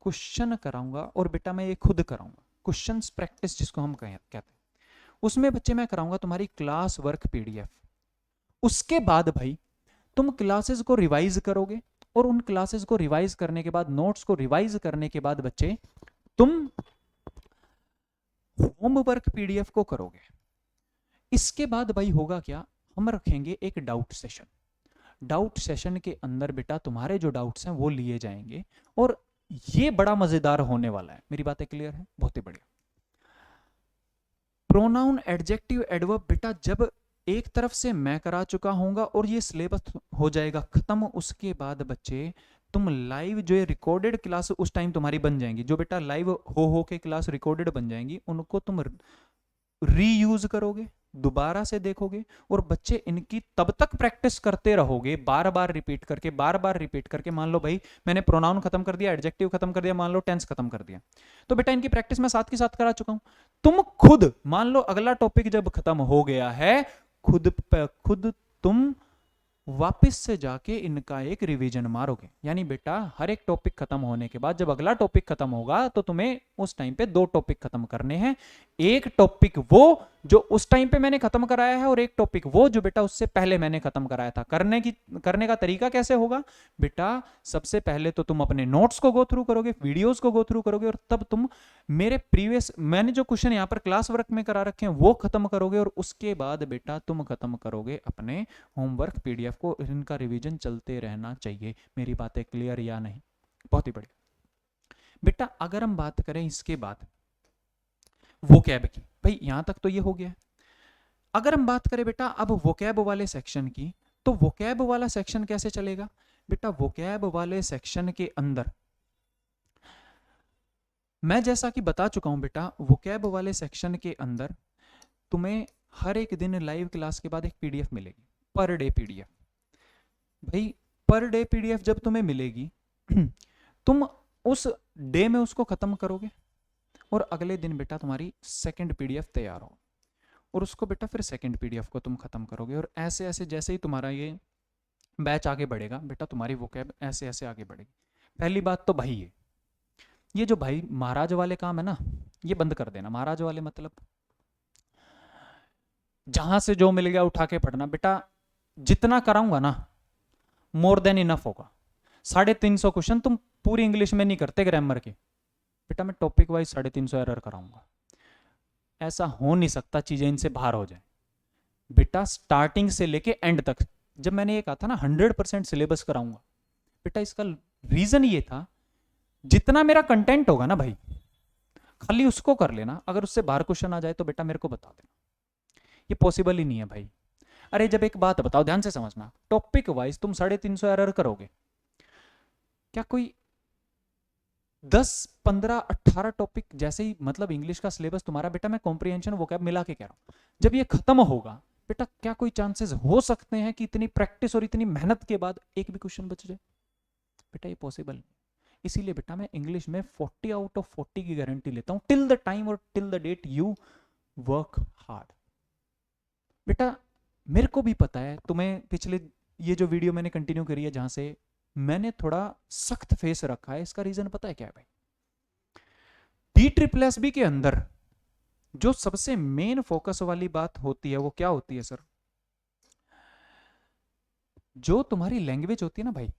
क्वेश्चन कराऊंगा, और बेटा मैं ये खुद कराऊंगा क्वेश्चन प्रैक्टिस जिसको हम कहते हैं। उसमें बच्चे मैं कराऊंगा तुम्हारी क्लास वर्क पीडीएफ। उसके बाद भाई तुम क्लासेस को रिवाइज करोगे, और उन क्लासेस को रिवाइज करने के बाद, नोट्स को रिवाइज करने के बाद बच्चे तुम होमवर्क पीडीएफ को करोगे। इसके बाद भाई होगा क्या, हम रखेंगे एक डाउट सेशन। डाउट सेशन के अंदर बेटा तुम्हारे जो डाउट्स हैं वो लिए जाएंगे, और ये बड़ा मजेदार होने वाला है। मेरी बातें क्लियर है? बहुत ही बढ़िया। प्रोनाउन, एडजेक्टिव, एडवर्ब बेटा जब एक तरफ से मैं करा चुका हूंगा और ये सिलेबस हो जाएगा खत्म, उसके बाद बच्चे तुम लाइव जो ये रिकॉर्डेड क्लास उस टाइम तुम्हारी बन जाएंगी, जो बेटा लाइव हो के क्लास रिकॉर्डेड बन जाएंगी, उनको तुम रीयूज करोगे, दोबारा से देखोगे, और बच्चे इनकी तब तक प्रैक्टिस करते रहोगे, बार बार रिपीट करके, बार बार रिपीट करके। मान लो भाई मैंने प्रोनाउन खत्म कर दिया, एडजेक्टिव खत्म कर दिया, मान लो टेंस खत्म कर दिया, तो बेटा इनकी प्रैक्टिस मैं साथ के साथ करा चुका हूं। तुम खुद मान लो अगला टॉपिक जब खत्म हो गया है, खुद तुम वापस से जाके इनका एक रिवीजन मारोगे। यानी बेटा हर एक टॉपिक खत्म होने के बाद जब अगला टॉपिक खत्म होगा तो तुम्हें उस टाइम पे 2 टॉपिक खत्म करने हैं। एक टॉपिक वो जो उस टाइम पे मैंने खत्म कराया है, और एक टॉपिक वो जो बेटा उससे पहले मैंने खत्म कराया था। करने का तरीका कैसे होगा बेटा? सबसे पहले तो तुम अपने नोट्स को गो थ्रू करोगे, वीडियोस को गो थ्रू करोगे, और तब तुम मेरे प्रीवियस मैंने जो क्वेश्चन यहाँ पर क्लास वर्क में करा रखे हैं वो खत्म करोगे, और उसके बाद बेटा तुम खत्म करोगे अपने होमवर्क पीडीएफ को। इनका रिवीजन चलते रहना चाहिए। मेरी बातें क्लियर या नहीं? बहुत ही बढ़िया बेटा। अगर हम बात करें इसके बाद वोकैब की, भाई यहां तक तो ये हो गया। अगर हम बात करें बेटा अब वोकैब वाले सेक्शन की, तो वोकैब वाला सेक्शन कैसे चलेगा बेटा? वोकैब वाले सेक्शन के अंदर मैं जैसा कि बता चुका हूं बेटा, वोकैब वाले सेक्शन के अंदर तुम्हें हर एक दिन लाइव क्लास के बाद एक पीडीएफ मिलेगी, पर डे पीडीएफ। भाई पर डे पीडीएफ जब तुम्हें मिलेगी तुम उस डे में उसको खत्म करोगे, और अगले दिन बेटा तुम्हारी सेकंड पीडीएफ तैयार हो, और उसको बेटा फिर सेकंड पीडीएफ को तुम खत्म करोगे। और ऐसे ऐसे जैसे ही तुम्हारा ये बैच आगे बढ़ेगा बेटा, तुम्हारी वोकैब ऐसे ऐसे आगे बढ़ेगी। पहली बात तो भाई ये जो भाई महाराज वाले काम है ना, ये बंद कर देना। महाराज वाले मतलब जहां से जो मिल गया उठा के पढ़ना। बेटा जितना कराऊंगा ना मोर देन इनफ होगा। 350 क्वेश्चन तुम पूरी इंग्लिश में नहीं करते ग्रामर के बेटा, मैं टॉपिक वाइज 350 एरर कराऊंगा। ऐसा हो नहीं सकता चीजें इनसे बाहर हो जाए बेटा। स्टार्टिंग से लेके एंड तक, जब मैंने ये कहा था ना 100% सिलेबस कराऊंगा बेटा, इसका रीजन ये था जितना मेरा कंटेंट होगा ना भाई, खाली उसको कर लेना। अगर उससे बाहर क्वेश्चन आ जाए तो बेटा मेरे को बता देना, ये पॉसिबल ही नहीं है भाई। अरे जब एक बात बताओ, ध्यान से समझना, टॉपिक वाइज तुम 350 एरर करोगे, क्या कोई 10, 15, 18 टॉपिक जैसे ही मतलब इंग्लिश का सिलेबस तुम्हारा बेटा, मैं कॉम्प्रिहेंशन वोकैब मिला के कह रहा हूं, जब ये खत्म होगा बेटा, क्या कोई चांसेस हो सकते हैं कि इतनी प्रैक्टिस और इतनी मेहनत के बाद एक भी क्वेश्चन बच जाए? बेटा ये पॉसिबल नहीं। इसीलिए बेटा मैं इंग्लिश में 40 आउट ऑफ 40 की गारंटी लेता हूं, टिल द टाइम और till the date you work hard. बेटा मेरे को भी पता है तुम्हें पिछले ये जो वीडियो मैंने कंटिन्यू करी है जहां से मैंने थोड़ा सख्त फेस रखा है, इसका रीजन पता है क्या है भाई? DSSB के अंदर जो सबसे मेन फोकस वाली बात होती है वो क्या होती है सर? जो तुम्हारी लैंग्वेज होती है ना भाई,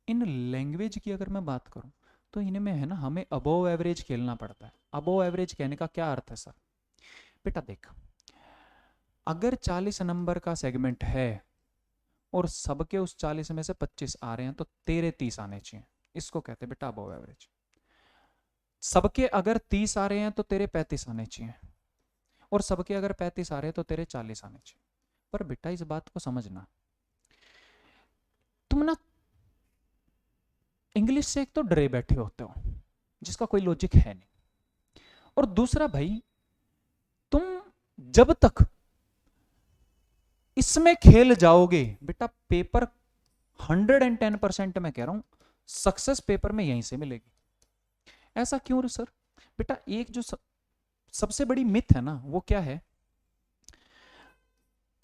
इन लैंग्वेज की अगर मैं बात करूं तो इनमें है ना हमें अबोव एवरेज खेलना पड़ता है। अबोव एवरेज कहने का क्या अर्थ है सर? बेटा देख, अगर 40 नंबर का सेगमेंट है और सबके उस 40 में से 25 आ रहे हैं तो तेरे 30 आने चाहिए, इसको कहते हैं बेटा अबोव एवरेज। सबके अगर 30 आ रहे हैं तो तेरे 35 आने चाहिए, और सबके अगर 35 आ रहे हैं तो तेरे 40 आने चाहिए। पर बेटा इस बात को समझना, तुम ना इंग्लिश से एक तो डरे बैठे होते हो जिसका कोई लॉजिक है नहीं, और दूसरा भाई तुम जब तक इसमें खेल जाओगे बेटा, पेपर 110% मैं कह रहा हूं सक्सेस पेपर में यहीं से मिलेगी। ऐसा क्यों सर? बेटा एक जो सबसे बड़ी मिथ है ना वो क्या है,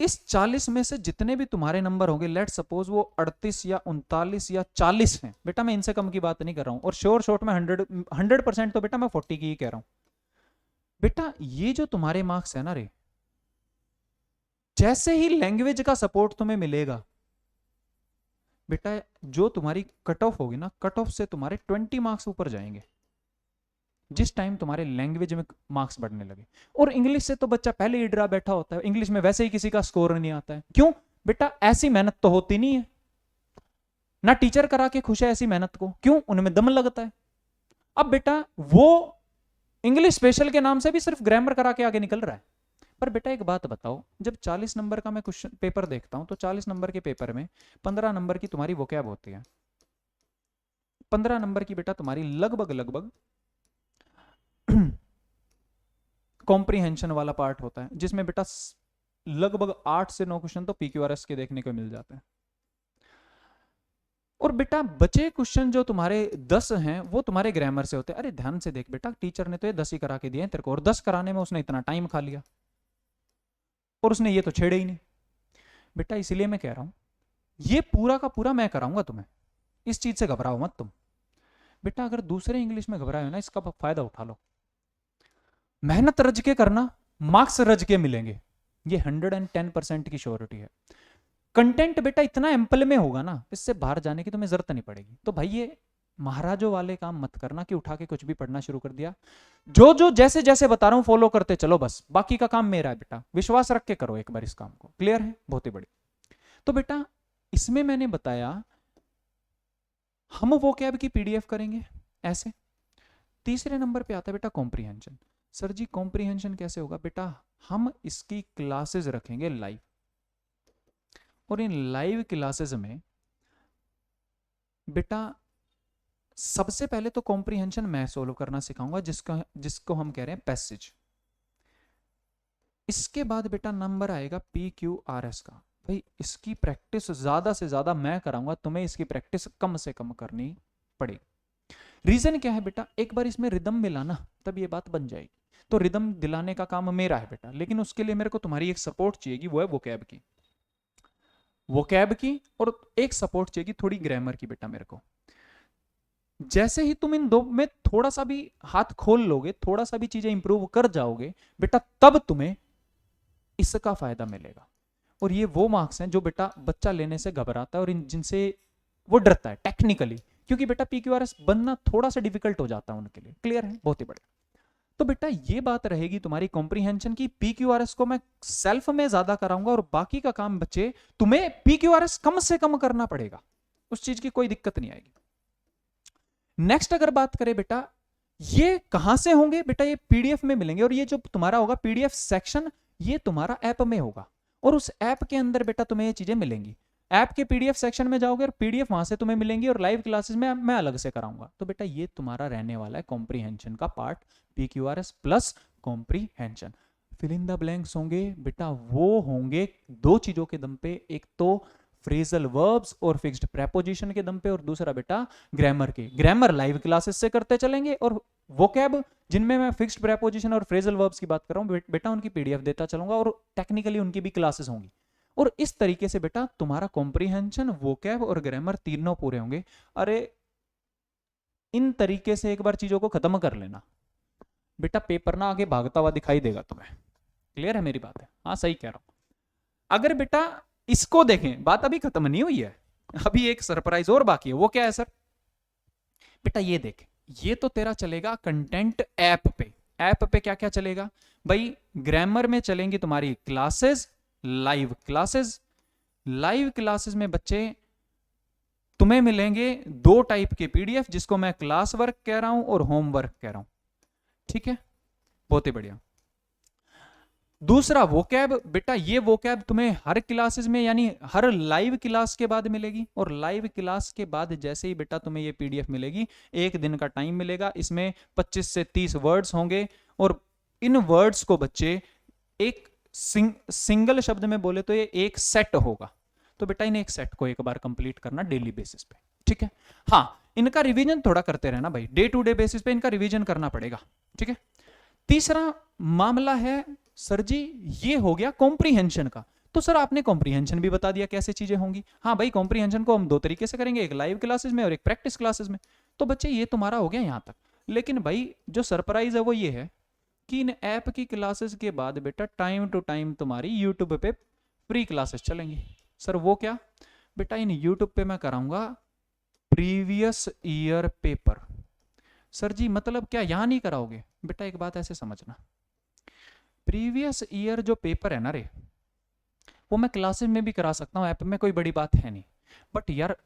इस 40 में से जितने भी तुम्हारे नंबर होंगे, लेट सपोज वो 38 या 39 या 40 हैं, बेटा मैं इनसे कम की बात नहीं कर रहा हूं, और श्योर शॉर्ट में 100% तो बेटा मैं 40 की ही कह रहा हूं। बेटा ये जो तुम्हारे मार्क्स है ना रे, जैसे ही लैंग्वेज का सपोर्ट तुम्हें मिलेगा बेटा, जो तुम्हारी कट ऑफ होगी ना, कट ऑफ से तुम्हारे 20 मार्क्स ऊपर जाएंगे जिस टाइम तुम्हारे लैंग्वेज में मार्क्स बढ़ने लगे। और इंग्लिश से तो बच्चा पहले ही डरा बैठा होता है, इंग्लिश में वैसे ही किसी का स्कोर नहीं आता है। क्यों? बेटा ऐसी मेहनत तो होती नहीं है ना, टीचर करा के खुश है ऐसी मेहनत को, क्यों? उनमें दम लगता है। अब बेटा वो इंग्लिश स्पेशल के नाम से भी सिर्फ ग्रामर करा के आगे निकल रहा है। पर बेटा एक बात बताओ, जब 40 नंबर का मैं क्वेश्चन पेपर देखता हूं तो 40 नंबर के पेपर में 15 नंबर की तुम्हारी वोकैब होती है, 15 नंबर की बेटा तुम्हारी लगभग कॉम्प्रीहेंशन वाला पार्ट होता है, जिसमें बेटा लगभग 8 से 9 क्वेश्चन तो PQRS के देखने को मिल जाते हैं। और बेटा बचे क्वेश्चन जो तुम्हारे 10 हैं वो तुम्हारे ग्रामर से होते हैं। अरे ध्यान से देख बेटा, टीचर ने तो ये 10 ही करा के दिए तेरे को, और 10 कराने में उसने इतना टाइम खा लिया, और उसने ये तो छेड़े ही नहीं। बेटा इसलिए मैं कह रहा हूं ये पूरा का पूरा मैं कराऊंगा तुम्हें, इस चीज से घबराओ मत तुम। बेटा अगर दूसरे इंग्लिश में घबराए हो ना, इसका फायदा उठा लो, मेहनत रज के करना, मार्क्स रज के मिलेंगे, ये 110% की श्योरिटी है। कंटेंट बेटा इतना एम्पल में होगा ना, इससे बाहर जाने की तुम्हें जरूरत नहीं पड़ेगी। तो भाई ये महाराजों वाले काम मत करना कि उठा के कुछ भी पढ़ना शुरू कर दिया। जो जो जैसे जैसे बता रहा हूं फॉलो करते चलो, बस बाकी का काम मेरा है बेटा, विश्वास रख के करो एक बार इस काम को। क्लियर है? बहुत ही बड़ी। तो बेटा इसमें मैंने बताया हम वोकैब की PDF करेंगे ऐसे। तीसरे नंबर पे आता है बेटा कॉम्प्रीहेंशन। सर जी कॉम्प्रीहेंशन कैसे होगा? बेटा हम इसकी क्लासेस रखेंगे लाइव, और इन लाइव क्लासेस में बेटा सबसे पहले तो कॉम्प्रीहेंशन मैं सोल्व करना सिखाऊंगा, जिसको हम कह रहे हैं पैसेज। इसके बाद बेटा नंबर आएगा PQRS का। भाई इसकी प्रैक्टिस ज्यादा से ज्यादा मैं कराऊंगा, तुम्हें इसकी प्रैक्टिस कम से कम करनी पड़ेगी। रीजन क्या है बेटा? एक बार इसमें रिदम मिला ना तब ये बात बन जाएगी। तो रिदम दिलाने का काम मेरा है बेटा, लेकिन उसके लिए मेरे को तुम्हारी एक सपोर्ट चाहिएगी, वो है वोकैब की, वोकैब की, और एक सपोर्ट चाहिएगी थोड़ी ग्रामर की बेटा मेरे को। जैसे ही तुम इन दो में थोड़ा सा भी हाथ खोल लोगे, थोड़ा सा भी चीजें इंप्रूव कर जाओगे बेटा, तब तुम्हें इसका फायदा मिलेगा। और ये वो मार्क्स हैं जो बेटा बच्चा लेने से घबराता है और जिनसे वो डरता है टेक्निकली, क्योंकि बेटा PQRS बनना थोड़ा सा डिफिकल्ट हो जाता है उनके लिए। क्लियर है? बहुत ही बढ़िया। तो बेटा ये बात रहेगी तुम्हारी कॉम्प्रीहेंशन की, PQRS को मैं सेल्फ में ज्यादा कराऊंगा, और बाकी का काम बच्चे तुम्हें PQRS कम से कम करना पड़ेगा, उस चीज की कोई दिक्कत नहीं आएगी। नेक्स्ट अगर बात करें बेटा, ये कहां से होंगे बेटा? ये PDF में मिलेंगे, और ये जो तुम्हारा होगा PDF सेक्शन, ये तुम्हारा ऐप में होगा, और उस ऐप के अंदर बेटा तुम्हें ये चीजें मिलेंगी। ऐप के PDF सेक्शन में जाओगे और PDF वहां से तुम्हें मिलेंगी, और लाइव क्लासेस में मैं अलग से कराऊंगा। तो बेटा ये तुम्हारा रहने वाला है कॉम्प्रीहेंशन का part, PQRS plus comprehension. Fill in the blanks होंगे बेटा, वो होंगे दो चीजों के दम पे, एक तो फ्रेजल वर्ब्स और फिक्स्ड प्रेपोजिशन के दम पे, और दूसरा बेटा ग्रामर के। ग्रामर लाइव क्लासेस से करते चलेंगे, और वोकैब जिनमें मैं फिक्स्ड प्रेपोजिशन और फ्रेजल वर्ब्स की बात कर रहा हूं बेटा, उनकी PDF देता चलूंगा, और टेक्निकली उनकी भी क्लासेस होंगी। और इस तरीके से बेटा तुम्हारा कॉम्प्रीहेंशन, वोकैब और ग्रामर तीनों पूरे होंगे। अरे इन तरीके से एक बार चीजों को खत्म कर लेना बेटा, पेपर ना आगे भागता हुआ दिखाई देगा तुम्हें। क्लियर है मेरी बात है? हाँ सही कह रहा हूं। अगर बेटा इसको देखें, बात अभी खत्म नहीं हुई है, अभी एक सरप्राइज और बाकी है। वो क्या है सर? बेटा ये देख, ये तो तेरा चलेगा कंटेंट ऐप पे। ऐप पे क्या क्या चलेगा भाई? ग्रामर में चलेंगी तुम्हारी classes, live classes. Live classes में बच्चे तुम्हें मिलेंगे दो टाइप के पीडीएफ, जिसको मैं क्लास वर्क कह रहा हूं और होमवर्क कह रहा हूं। ठीक है, बहुत ही बढ़िया। दूसरा वोकैब, बेटा ये वोकैब तुम्हें हर क्लासेस में यानी हर लाइव क्लास के बाद मिलेगी, और लाइव क्लास के बाद जैसे ही बेटा तुम्हें ये पीडीएफ मिलेगी, एक दिन का टाइम मिलेगा, इसमें 25 से 30 वर्ड्स होंगे, और इन वर्ड्स को बच्चे एक सिंगल शब्द में बोले तो ये एक सेट होगा। तो बेटा इन एक सेट को एक बार कंप्लीट करना डेली बेसिस पे। ठीक है, हाँ इनका रिवीजन थोड़ा करते रहना भाई, डे टू डे बेसिस पे इनका रिवीजन करना पड़ेगा। ठीक है, तीसरा मामला है सर जी ये हो गया कॉम्प्रीहेंशन का। तो सर आपने कॉम्प्रीहेंशन भी बता दिया कैसे चीजें होंगी। हाँ भाई, कॉम्प्रीहेंशन को हम दो तरीके से करेंगे, एक लाइव क्लासेस में और एक प्रैक्टिस क्लासेस में। तो बच्चे ये तुम्हारा हो गया यहां तक। लेकिन भाई जो सरप्राइज है वो ये है कि इन ऐप की क्लासेस के बाद बेटा टाइम टू टाइम तुम्हारी यूट्यूब पे फ्री क्लासेस चलेंगी। सर वो क्या? बेटा इन यूट्यूब पे मैं कराऊंगा प्रीवियस ईयर पेपर। सर जी मतलब क्या यहां नहीं कराओगे? बेटा एक बात ऐसे समझना, प्रीवियस ईयर जो पेपर है ना रे, वो मैं क्लासेस में भी करा सकता हूं, ऐप में कोई बड़ी बात है नहीं। बट यार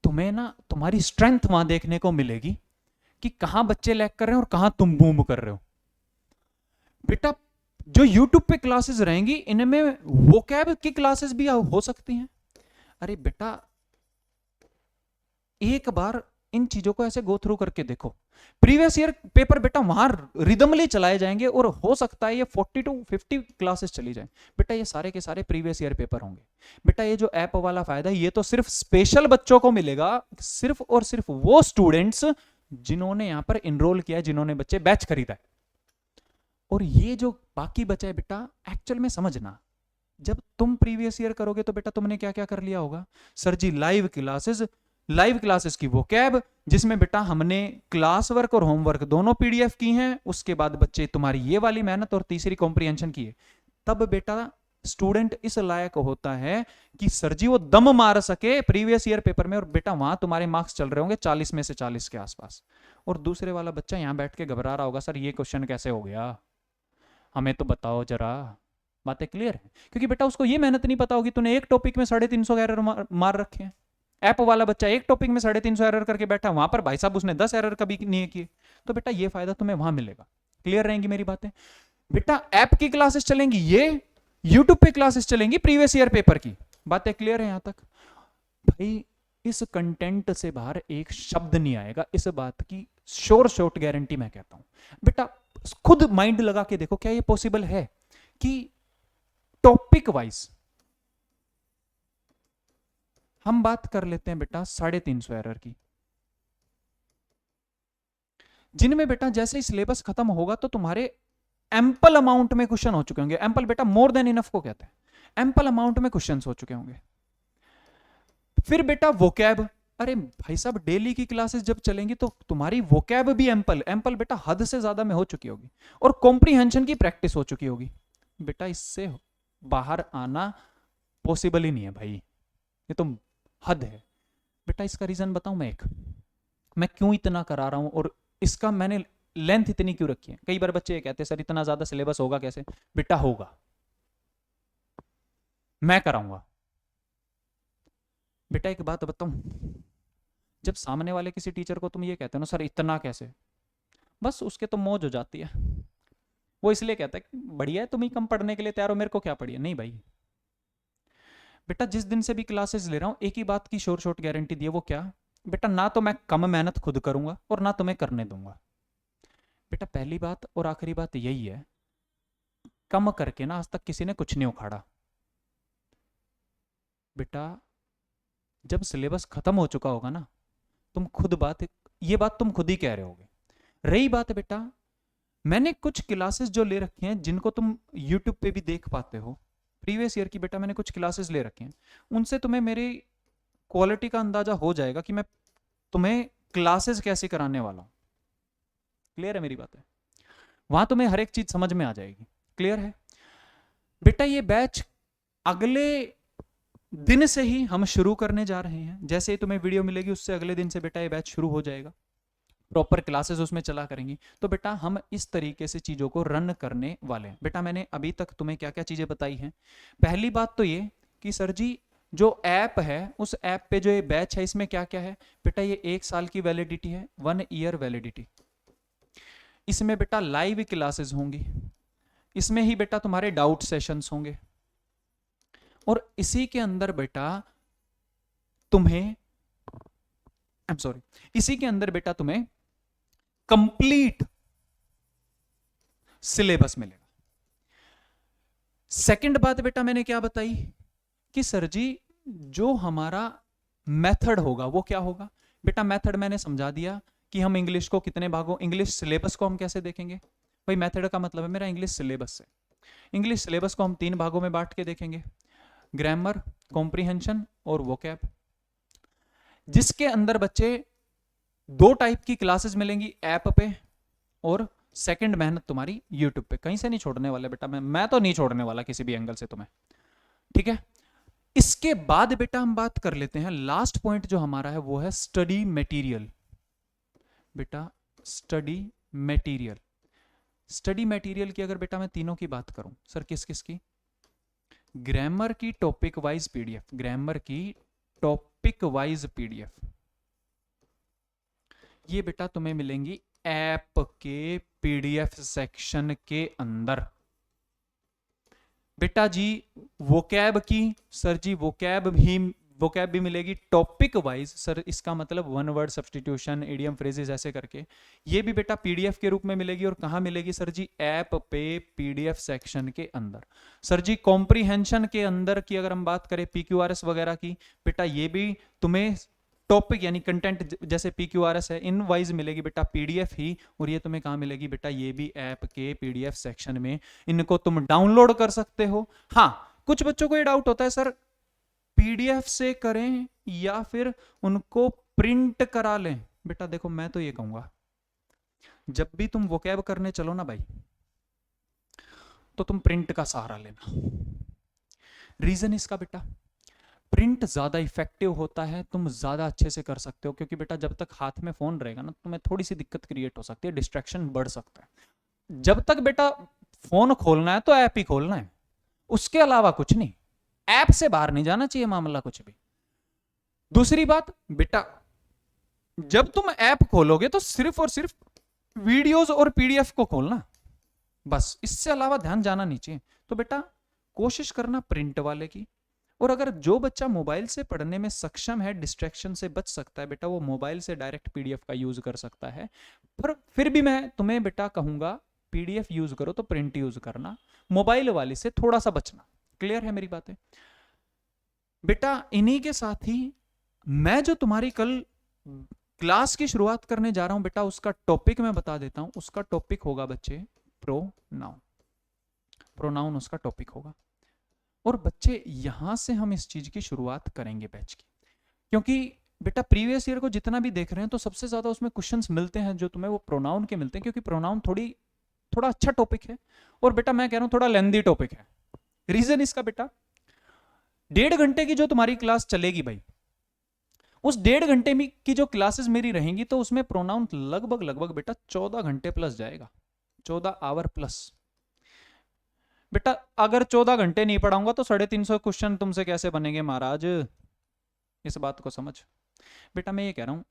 तुम्हें ना तुम्हारी स्ट्रेंथ वहां देखने को मिलेगी कि कहां बच्चे लैग कर रहे हैं और कहां तुम बूम कर रहे हो। बेटा जो यूट्यूब पे क्लासेस रहेंगी इनमें वोकैब की क्लासेस भी हो सकती हैं। अरे बेटा एक बार इन चीजों को ऐसे गो थ्रू करके देखो। प्रीवियस ईयर पेपर बेटा वहां रिदमली चलाए जाएंगे, और हो सकता है ये 40 to 50 क्लासेस चली जाए। बेटा ये सारे के सारे प्रीवियस ईयर पेपर होंगे। बेटा ये जो ऐप वाला फायदा है ये तो सिर्फ स्पेशल बच्चों को मिलेगा, सिर्फ और सिर्फ वो स्टूडेंट्स जिन्होंने यहां पर इनरोल किया है, जिन्होंने बच्चे बैच खरीदा है। और ये जो बाकी बचा है बेटा एक्चुअल में समझना, जब तुम प्रीवियस ईयर करोगे तो बेटा तुमने क्या क्या कर लिया होगा? सर जी लाइव क्लासेस की वो कैब, जिसमें बेटा हमने क्लास वर्क और होमवर्क दोनों पीडीएफ की हैं, उसके बाद बच्चे तुम्हारी ये वाली मेहनत और तीसरी कॉम्प्रिहेंशन की है। तब बेटा स्टूडेंट इस लायक होता है कि सर जी वो दम मार सके प्रीवियस ईयर पेपर में, और बेटा वहां तुम्हारे मार्क्स चल रहे होंगे 40 में से 40 के आसपास, और दूसरे वाला बच्चा यहां बैठ के घबरा रहा होगा, सर ये क्वेश्चन कैसे हो गया, हमें तो बताओ जरा। बातें क्लियर है? क्योंकि बेटा उसको ये मेहनत नहीं पता होगी, तूने एक टॉपिक में 350 एरर मार रखे हैं। ऐप वाला बच्चा एक टॉपिक में 350 एरर करके बैठा, वहां पर भाई साहब उसने 10 एरर कभी नहीं किए। तो बेटा ये फायदा तुम्हें वहां मिलेगा। क्लियर रहेंगी मेरी बातें? बेटा ऐप की क्लासेस चलेंगी, ये यूट्यूब पे क्लासेस चलेंगी प्रीवियस ईयर पेपर की। बातें क्लियर है यहां तक? भाई इस कंटेंट से बाहर एक शब्द नहीं आएगा, इस बात की श्योर शॉर्ट गारंटी मैं कहता हूं। बेटा खुद माइंड लगा के देखो, क्या ये पॉसिबल है कि टॉपिक वाइज हम बात कर लेते हैं बेटा 350 एरर की, जिनमें बेटा जैसे ही सिलेबस खत्म होगा तो तुम्हारे एम्पल अमाउंट में क्वेश्चन हो चुके होंगे। एम्पल बेटा मोर देन इनफ को कहते हैं। एम्पल अमाउंट में क्वेश्चन हो चुके होंगे। फिर बेटा वोकैब, अरे भाई साहब डेली की क्लासेस जब चलेंगी तो तुम्हारी वोकैब भी एम्पल बेटा हद से ज्यादा में हो चुकी होगी, और कॉम्प्रीहेंशन की प्रैक्टिस हो चुकी होगी। बेटा इससे बाहर आना पॉसिबल ही नहीं है भाई, ये तो हद है। बेटा इसका रीजन बताऊं मैं क्यों इतना करा रहा हूं, और इसका मैंने लेंथ इतनी क्यों रखी है। कई बार बच्चे ये कहते हैं सर इतना ज्यादा सिलेबस होगा कैसे? बेटा होगा, मैं कराऊंगा। बेटा एक बात बताऊं, जब सामने वाले किसी टीचर को तुम ये कहते हो ना सर इतना कैसे, बस उसके तो मौज हो जाती है। वो इसलिए कहता है बढ़िया है तुम ही कम पढ़ने के लिए तैयार हो, मेरे को क्या पढ़िए। नहीं भाई, बेटा जिस दिन से भी क्लासेस ले रहा हूं एक ही बात की श्योर शॉर्ट गारंटी दी है। वो क्या? बेटा ना तो मैं कम मेहनत खुद करूंगा और ना तुम्हें करने दूंगा। बेटा पहली बात और आखिरी बात यही है, कम करके ना आज तक किसी ने कुछ नहीं उखाड़ा। बेटा जब सिलेबस खत्म हो चुका होगा ना, तुम खुद ये बात तुम खुद ही कह रहे होगे। रही बात बेटा, मैंने कुछ क्लासेस जो ले रखे हैं जिनको तुम YouTube पे भी देख पाते हो, प्रीवियस ईयर की बेटा मैंने कुछ क्लासेस ले रखे हैं, उनसे तुम्हें मेरी क्वालिटी का अंदाजा हो जाएगा कि मैं तुम्हें क्लासेस कैसे कराने वाला हूं। क्लियर है मेरी बात है? वहां तुम्हें हर एक चीज समझ में आ जाएगी। क्लियर है बेटा? ये बैच अगले दिन से ही हम शुरू करने जा रहे हैं। जैसे ही तुम्हें वीडियो मिलेगी उससे अगले दिन से बेटा ये बैच शुरू हो जाएगा, प्रॉपर क्लासेस उसमें चला करेंगी। तो बेटा हम इस तरीके से चीजों को रन करने वाले हैं। बेटा मैंने अभी तक तुम्हें क्या क्या चीजें बताई हैं? पहली बात तो ये कि सर जी जो ऐप है, उस ऐप पे जो ये बैच है इसमें क्या क्या है? बेटा ये 1 साल की वैलिडिटी है, 1 ईयर वैलिडिटी। इसमें बेटा लाइव क्लासेस होंगी, इसमें ही बेटा तुम्हारे डाउट सेशंस होंगे, और इसी के अंदर बेटा तुम्हें इसी के अंदर बेटा तुम्हें कंप्लीट सिलेबस मिलेगा। सेकंड बात बेटा मैंने क्या बताई कि सर जी जो हमारा मेथड होगा वो क्या होगा? बेटा मेथड मैंने समझा दिया कि हम इंग्लिश को कितने भागों, इंग्लिश सिलेबस को हम कैसे देखेंगे। भाई मेथड का मतलब है मेरा इंग्लिश सिलेबस से। इंग्लिश सिलेबस को हम 3 भागों में बांट के देखेंगे, ग्रामर, कॉम्प्रिहेंशन और वोकैब, जिसके अंदर बच्चे 2 टाइप की क्लासेस मिलेंगी, ऐप पे और सेकंड मेहनत तुम्हारी यूट्यूब पे। कहीं से नहीं छोड़ने वाले बेटा, मैं तो नहीं छोड़ने वाला किसी भी एंगल से तुम्हें, ठीक है? इसके बाद बेटा हम बात कर लेते हैं, लास्ट पॉइंट जो हमारा है वो है स्टडी मटेरियल। बेटा स्टडी मटेरियल, स्टडी मटेरियल की अगर बेटा मैं तीनों की बात करूं, सर किस किस की? ग्रामर की टॉपिक वाइज पीडीएफ, ग्रामर की टॉपिक वाइज पीडीएफ, ये बेटा तुम्हें मिलेंगी ऐप के पीडीएफ सेक्शन के अंदर। बेटा जी वोकैब की, सर जी वोकैब भी मिलेगी टॉपिक वाइज। सर इसका मतलब 1 वर्ड सब्स्टिट्यूशन, इडियम, फ्रेजेस ऐसे करके, ये भी बेटा पीडीएफ के रूप में मिलेगी। और कहां मिलेगी? सर जी ऐप पे पीडीएफ सेक्शन के अंदर। सर जी कॉम्प्रिहेंशन के अंदर की अगर हम बात करें पीक्यूआरएस वगैरह की, बेटा ये भी तुम्हें टॉपिक यानी कंटेंट जैसे पीक्यूआरएस है इन वाइज मिलेगी बेटा पीडीएफ ही। और ये तुम्हें कहां मिलेगी? बेटा ये भी ऐप के पीडीएफ सेक्शन में, इनको तुम डाउनलोड कर सकते हो। हाँ कुछ बच्चों को ये डाउट होता है सर पीडीएफ से करें या फिर उनको प्रिंट करा लें। बेटा देखो मैं तो ये कहूंगा जब भी तुम वोकैब करने चलो ना भाई, तो तुम प्रिंट का सहारा लेना। रीजन इसका बेटा प्रिंट ज्यादा इफेक्टिव होता है, तुम ज्यादा अच्छे से कर सकते हो, क्योंकि बेटा जब तक हाथ में फोन रहेगा ना तुम्हें थोड़ी सी दिक्कत क्रिएट हो सकती है, डिस्ट्रैक्शन बढ़ सकता है। जब तक बेटा फोन खोलना है तो ऐप ही खोलना है, उसके अलावा कुछ नहीं, ऐप से बाहर नहीं जाना चाहिए मामला कुछ भी। दूसरी बात बेटा जब तुम ऐप खोलोगे तो सिर्फ और सिर्फ वीडियोस और पीडीएफ को खोलना, बस, इससे अलावा ध्यान जाना नहीं चाहिए। तो बेटा कोशिश करना प्रिंट वाले की। और अगर जो बच्चा मोबाइल से पढ़ने में सक्षम है, डिस्ट्रैक्शन से बच सकता है, बेटा वो मोबाइल से डायरेक्ट पीडीएफ का यूज कर सकता है। पर फिर भी मैं तुम्हें बेटा कहूंगा पीडीएफ यूज करो तो प्रिंट यूज करना, मोबाइल वाले से थोड़ा सा बचना। क्लियर है मेरी बातें? बेटा इन्हीं के साथ ही मैं जो तुम्हारी कल क्लास की शुरुआत करने जा रहा हूं बेटा, उसका टॉपिक मैं बता देता हूं। उसका टॉपिक होगा बच्चे प्रोनाउन, प्रोनाउन उसका टॉपिक होगा। और बच्चे यहां से हम इस चीज की शुरुआत करेंगे बैच की, क्योंकि बेटा प्रीवियस ईयर को जितना भी देख रहे हैं तो सबसे ज्यादा उसमें क्वेश्चंस मिलते हैं जो तुम्हें वो प्रोनाउन के मिलते हैं, क्योंकि प्रोनाउन थोड़ा अच्छा टॉपिक है। और बेटा मैं कह रहा हूं थोड़ा लेंदी टॉपिक है। रीजन इसका बेटा 1.5 घंटे की जो तुम्हारी क्लास चलेगी भाई, उस 1.5 घंटे में की जो क्लासेस मेरी रहेंगी तो उसमें प्रोनाउन लगभग बेटा 14 घंटे प्लस जाएगा, 14 आवर प्लस। बेटा अगर 14 घंटे नहीं पढ़ाऊंगा तो 350 क्वेश्चन तुमसे कैसे बनेंगे महाराज, इस बात को समझ। बेटा मैं ये कह रहा हूं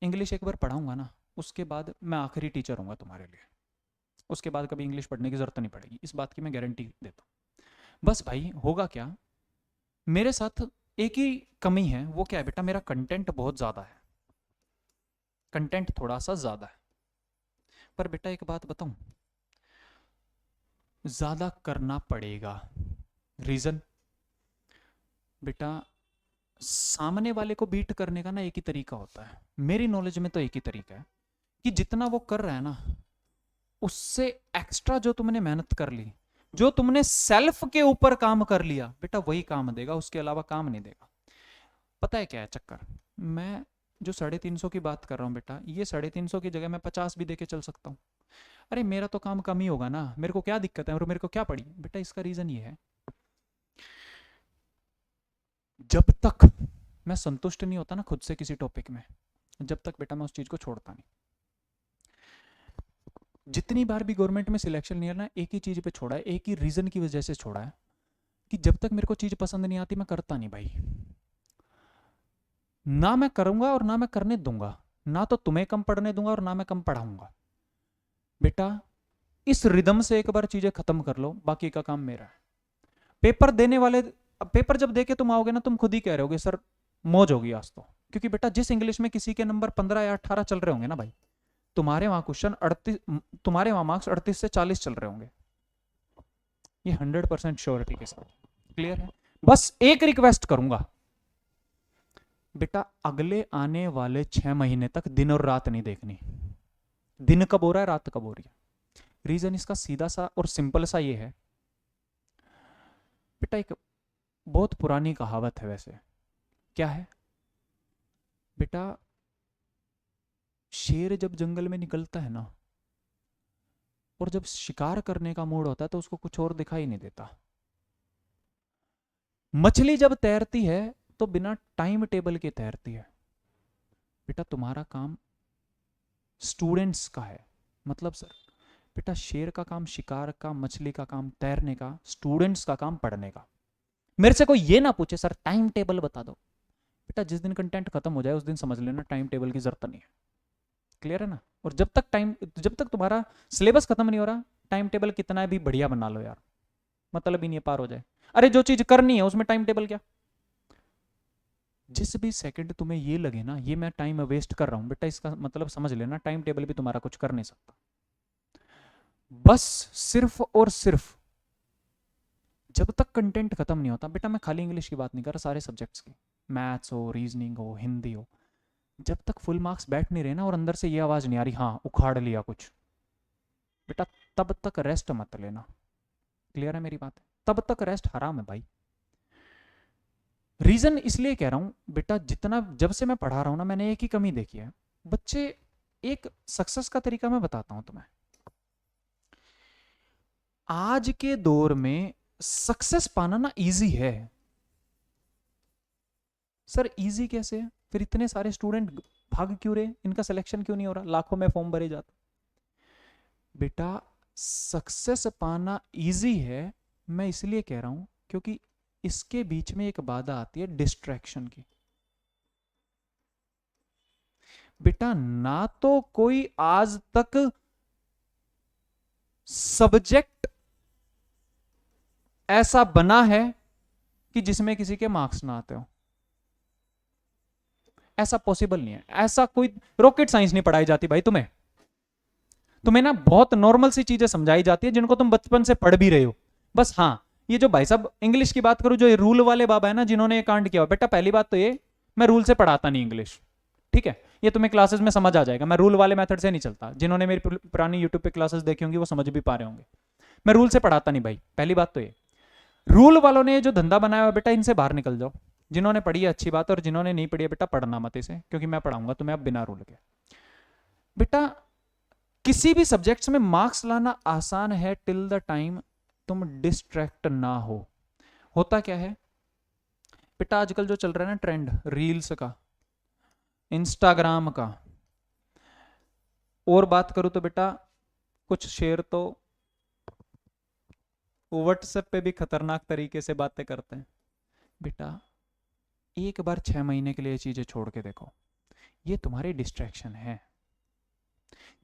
इंग्लिश एक बार पढ़ाऊंगा ना, उसके बाद मैं आखिरी टीचर हूंगा तुम्हारे लिए, उसके बाद कभी इंग्लिश पढ़ने की जरूरत नहीं पड़ेगी, इस बात की मैं गारंटी देता हूं। बस भाई होगा क्या, मेरे साथ एक ही कमी है, वो क्या है बेटा, मेरा कंटेंट बहुत ज्यादा है, कंटेंट थोड़ा सा ज्यादा है। पर बेटा एक बात बताऊं, ज्यादा करना पड़ेगा। रीजन बेटा सामने वाले को बीट करने का ना एक ही तरीका होता है, मेरी नॉलेज में तो एक ही तरीका है कि जितना वो कर रहा है ना उससे एक्स्ट्रा जो तुमने मेहनत कर ली, जो तुमने सेल्फ के ऊपर काम कर लिया बेटा वही काम देगा, उसके अलावा काम नहीं देगा। पता है क्या है चक्कर, मैं जो 350 की बात कर रहा हूँ बेटा, ये 350 की जगह मैं 50 भी देके चल सकता हूँ। अरे मेरा तो काम कम ही होगा ना, मेरे को क्या दिक्कत है और मेरे को क्या पड़ी बेटा। इसका रीजन ये है, जब तक मैं संतुष्ट नहीं होता ना खुद से किसी टॉपिक में, जब तक बेटा मैं उस चीज को छोड़ता नहीं। जितनी बार भी गवर्नमेंट में सिलेक्शन नहीं है ना, एक ही चीज पे छोड़ा है, एक ही रीजन की वजह से छोड़ा है कि जब तक मेरे को चीज पसंद नहीं आती मैं करता नहीं भाई। ना मैं करूंगा और ना मैं करने दूंगा, ना तो तुम्हें कम पढ़ने दूंगा और ना मैं कम पढ़ाऊंगा। बेटा इस रिदम से एक बार चीजें खत्म कर लो, बाकी का काम मेरा है। पेपर देने वाले, पेपर जब देके तुम आओगे ना, तुम खुद ही कह रहे होगे सर मौज होगी आज तो, क्योंकि बेटा जिस इंग्लिश में किसी के नंबर 15 या 18 चल रहे होंगे ना भाई, तुम्हारे वहां क्वेश्चन 38, तुम्हारे वहां मार्क्स 38 से 40 चल रहे होंगे, ये 100% श्योरिटी के साथ क्लियर है। बस एक रिक्वेस्ट करूंगा बेटा, अगले आने वाले 6 महीने तक दिन और रात नहीं देखनी, दिन कब हो रहा है रात कब हो रही है। रीजन इसका सीधा सा और सिंपल सा ये है बेटा, एक बहुत पुरानी कहावत है वैसे, क्या है बेटा, शेर जब जंगल में निकलता है ना और जब शिकार करने का मूड होता है तो उसको कुछ और दिखाई नहीं देता। मछली जब तैरती है तो बिना टाइम टेबल के तैरती है। बेटा तुम्हारा काम स्टूडेंट्स का है, मतलब सर बेटा शेर का काम शिकार का, मछली का काम तैरने का, स्टूडेंट्स का काम पढ़ने का। मेरे से कोई ये ना पूछे सर टाइम टेबल बता दो, बेटा जिस दिन कंटेंट खत्म हो जाए उस दिन समझ लेना टाइम टेबल की जरूरत नहीं है। क्लियर है ना। और जब तक तुम्हारा सिलेबस खत्म नहीं हो रहा, टाइम टेबल कितना भी बढ़िया बना लो यार, मतलब ही नहीं है, पार हो जाए। अरे जो चीज करनी है उसमें टाइम टेबल क्या, जिस भी सेकंड तुम्हें ये लगे ना ये मैं टाइम वेस्ट कर रहा हूं बेटा, इसका मतलब समझ लेना टाइम टेबल भी तुम्हारा कुछ कर नहीं सकता। बस सिर्फ और सिर्फ जब तक कंटेंट खत्म नहीं होता, बेटा मैं खाली इंग्लिश की बात नहीं कर रहा, सारे सब्जेक्ट्स की, मैथ्स हो, रीजनिंग हो, हिंदी हो, जब तक फुल मार्क्स बैठ नहीं रहे ना और अंदर से ये आवाज नहीं आ रही हाँ उखाड़ लिया कुछ, बेटा तब तक रेस्ट मत लेना। क्लियर है मेरी बात, तब तक रेस्ट हराम है भाई। रीजन इसलिए कह रहा हूं बेटा, जितना जब से मैं पढ़ा रहा हूं ना मैंने एक ही कमी देखी है, बच्चे, एक सक्सेस का तरीका मैं बताता हूं तुम्हें। आज के दौर में सक्सेस पाना ना इजी है। सर इजी कैसे है, फिर इतने सारे स्टूडेंट भाग क्यों रहे, इनका सिलेक्शन क्यों नहीं हो रहा, लाखों में फॉर्म भरे जाते। बेटा सक्सेस पाना इजी है, मैं इसलिए कह रहा हूं क्योंकि इसके बीच में एक बाधा आती है डिस्ट्रैक्शन की। बेटा ना तो कोई आज तक सब्जेक्ट ऐसा बना है कि जिसमें किसी के मार्क्स ना आते हो, ऐसा पॉसिबल नहीं है। ऐसा कोई रॉकेट साइंस नहीं पढ़ाई जाती भाई तुम्हें, तुम्हें ना बहुत नॉर्मल सी चीजें समझाई जाती है जिनको तुम बचपन से पढ़ भी रहे हो। बस हाँ ये जो भाई साहब इंग्लिश की बात करूं, जो ये रूल वाले बाबा है ना जिन्होंने ये कांड किया, बेटा पहली बात तो ये, मैं रूल से पढ़ाता नहीं इंग्लिश, ठीक है, ये तुम्हें क्लासेस में समझ आ जाएगा, मैं रूल वाले मेथड से नहीं चलता। जिन्होंने मेरी पुरानी यूट्यूब पे क्लासेस देखी होंगी वो समझ भी पा रहे होंगे, मैं रूल से पढ़ाता नहीं भाई, पहली बात तो ये। रूल वालों ने जो धंधा बनाया हुआ बेटा, इनसे बाहर निकल जाओ। जिन्होंने पढ़ी है अच्छी बात है, और जिन्होंने नहीं पढ़ी है बेटा पढ़ना मत इसे, क्योंकि मैं पढ़ाऊंगा तुम्हें अब बिना रूल के। बेटा किसी भी सब्जेक्ट्स में मार्क्स लाना आसान है टिल द टाइम तुम डिस्ट्रैक्ट ना हो। होता क्या है बेटा, आजकल जो चल रहा है ना ट्रेंड रील्स का, इंस्टाग्राम का, और बात करूं तो बेटा कुछ शेर तो व्हाट्सएप पे भी खतरनाक तरीके से बातें करते हैं। बेटा एक बार 6 महीने के लिए चीजें छोड़ के देखो, ये तुम्हारी डिस्ट्रैक्शन है।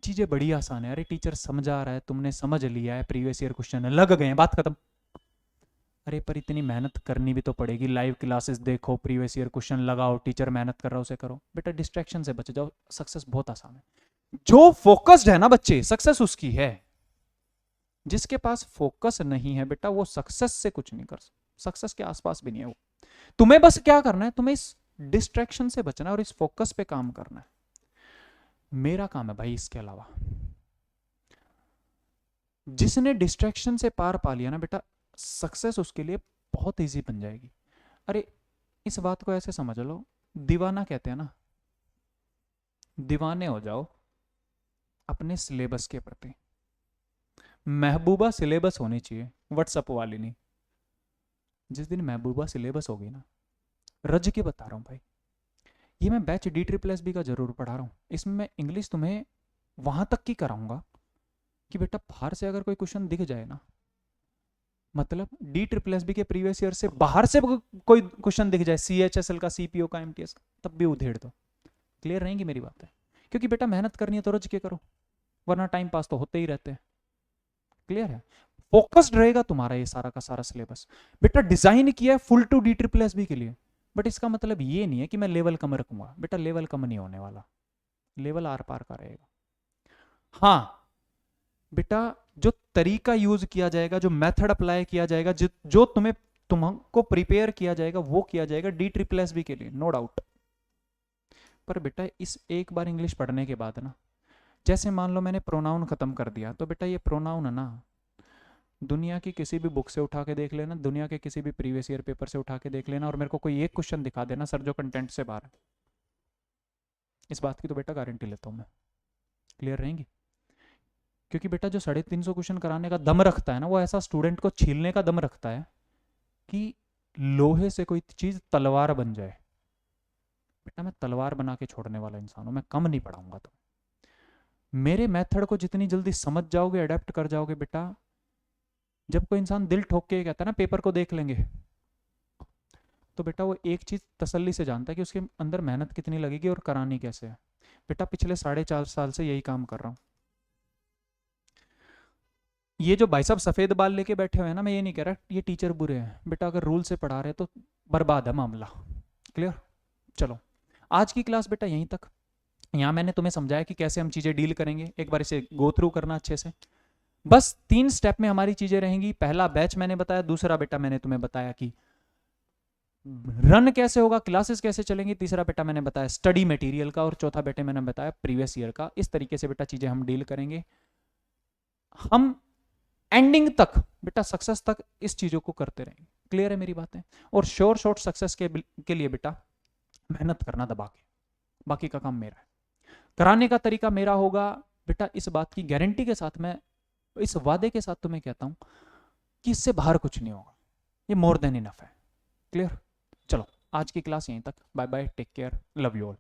चीजें बड़ी आसान है, अरे टीचर समझा रहा है, तुमने समझ लिया है, प्रीवियस ईयर क्वेश्चन लग गए हैं, बात खत्म। अरे पर इतनी मेहनत करनी भी तो पड़ेगी, लाइव क्लासेस देखो, प्रीवियस ईयर क्वेश्चन लगाओ, टीचर मेहनत कर रहा है उसे करो। बेटा डिस्ट्रैक्शन से बच जाओ, सक्सेस बहुत आसान है। जो फोकस्ड है ना बच्चे, सक्सेस उसकी है। जिसके पास फोकस नहीं है बेटा वो सक्सेस से कुछ नहीं कर सकता, सक्सेस के आसपास भी नहीं है वो। तुम्हें बस क्या करना है, तुम्हें इस डिस्ट्रैक्शन से बचना है और इस फोकस पे काम करना है। मेरा काम है भाई इसके अलावा। जिसने डिस्ट्रैक्शन से पार पा लिया ना बेटा, सक्सेस उसके लिए बहुत इजी बन जाएगी। अरे इस बात को ऐसे समझ लो, दीवाना कहते हैं ना, दीवाने हो जाओ अपने सिलेबस के प्रति। महबूबा सिलेबस होनी चाहिए, व्हाट्सअप वाली नहीं। जिस दिन महबूबा सिलेबस होगी ना, रज के बता रहा हूँ भाई, ये मैं बैच DSSS का जरूर पढ़ा रहा हूँ, इसमें मैं इंग्लिश तुम्हें वहां तक की कराऊंगा कि बेटा बाहर से अगर कोई क्वेश्चन दिख जाए ना, मतलब DSSS के प्रीवियस ईयर से बाहर से कोई क्वेश्चन दिख जाए, CHSL का, CPO का, MTS का, तब भी उधेड़ दो। क्लियर रहेंगी मेरी बात है? क्योंकि बेटा मेहनत करनी है तो रज के करो, वरना टाइम पास तो होते ही रहते हैं। क्लियर है? फोकस्ड रहेगा तुम्हारा ये सारा का सारा सिलेबस। बेटा डिजाइन किया है फुल टू DSSS के लिए, बट इसका मतलब ये नहीं है कि मैं लेवल कम रखूंगा। बेटा लेवल कम नहीं होने वाला, लेवल आर पार का रहेगा। हाँ बेटा, जो तरीका यूज किया जाएगा, जो मेथड अप्लाई किया जाएगा, जो तुमको प्रिपेयर किया जाएगा, वो किया जाएगा DSSS के लिए, नो डाउट। पर बेटा इस एक बार इंग्लिश पढ़ने के बाद ना, जैसे मान लो मैंने प्रोनाउन खत्म कर दिया, तो बेटा ये प्रोनाउन है ना, दुनिया की किसी भी बुक से उठा के देख लेना, दुनिया के किसी भी प्रीवियस ईयर पेपर से उठा के देख लेना, और मेरे को कोई एक क्वेश्चन दिखा देना सर जो कंटेंट से बाहर है। इस बात की तो बेटा गारंटी लेता हूं मैं। क्लियर रहेंगी? क्योंकि बेटा जो 350 क्वेश्चन कराने का दम रखता है ना, वो ऐसा स्टूडेंट को छीलने का दम रखता है कि लोहे से कोई चीज तलवार बन जाए। बेटा मैं तलवार बना के छोड़ने वाला इंसान हूं, मैं कम नहीं पढ़ाऊंगा। तो मेरे मेथड को जितनी जल्दी समझ जाओगे, अडेप्ट कर जाओगे बेटा, जब कोई इंसान दिल ठोक के कहता है ना पेपर को देख लेंगे, तो बेटा वो एक चीज तसल्ली से जानता है कि उसके अंदर मेहनत कितनी लगेगी और करानी कैसे है। बेटा पिछले 4.5 साल से यही काम कर रहा हूं। ये जो भाई साहब सफेद बाल लेके बैठे हुए हैं ना, मैं ये नहीं कह रहा ये टीचर बुरे हैं बेटा, अगर रूल से पढ़ा रहे तो बर्बाद है मामला। क्लियर? चलो आज की क्लास बेटा यहीं तक। यहाँ मैंने तुम्हें समझाया कि कैसे हम चीजें डील करेंगे, एक बार इसे गो थ्रू करना अच्छे से। बस 3 स्टेप में हमारी चीजें रहेंगी। पहला बैच मैंने बताया, दूसरा बेटा मैंने तुम्हें बताया कि रन कैसे होगा, क्लासेस कैसे चलेंगी, तीसरा बेटा मैंने बताया स्टडी मटेरियल का, और चौथा बेटे मैंने बताया प्रीवियस ईयर का। इस तरीके से बेटा चीजें हम डील करेंगे। हम एंडिंग तक बेटा, सक्सेस तक इस चीजों को करते रहेंगे। क्लियर है मेरी बातें? और श्योर शॉर्ट सक्सेस के लिए बेटा मेहनत करना दबा के, बाकी का काम मेरा है। कराने का तरीका मेरा होगा बेटा, इस बात की गारंटी के साथ, मैं इस वादे के साथ तुम्हें कहता हूं कि इससे बाहर कुछ नहीं होगा, ये मोर देन इनफ है। क्लियर? चलो आज की क्लास यहीं तक। Bye bye, take care, love you all.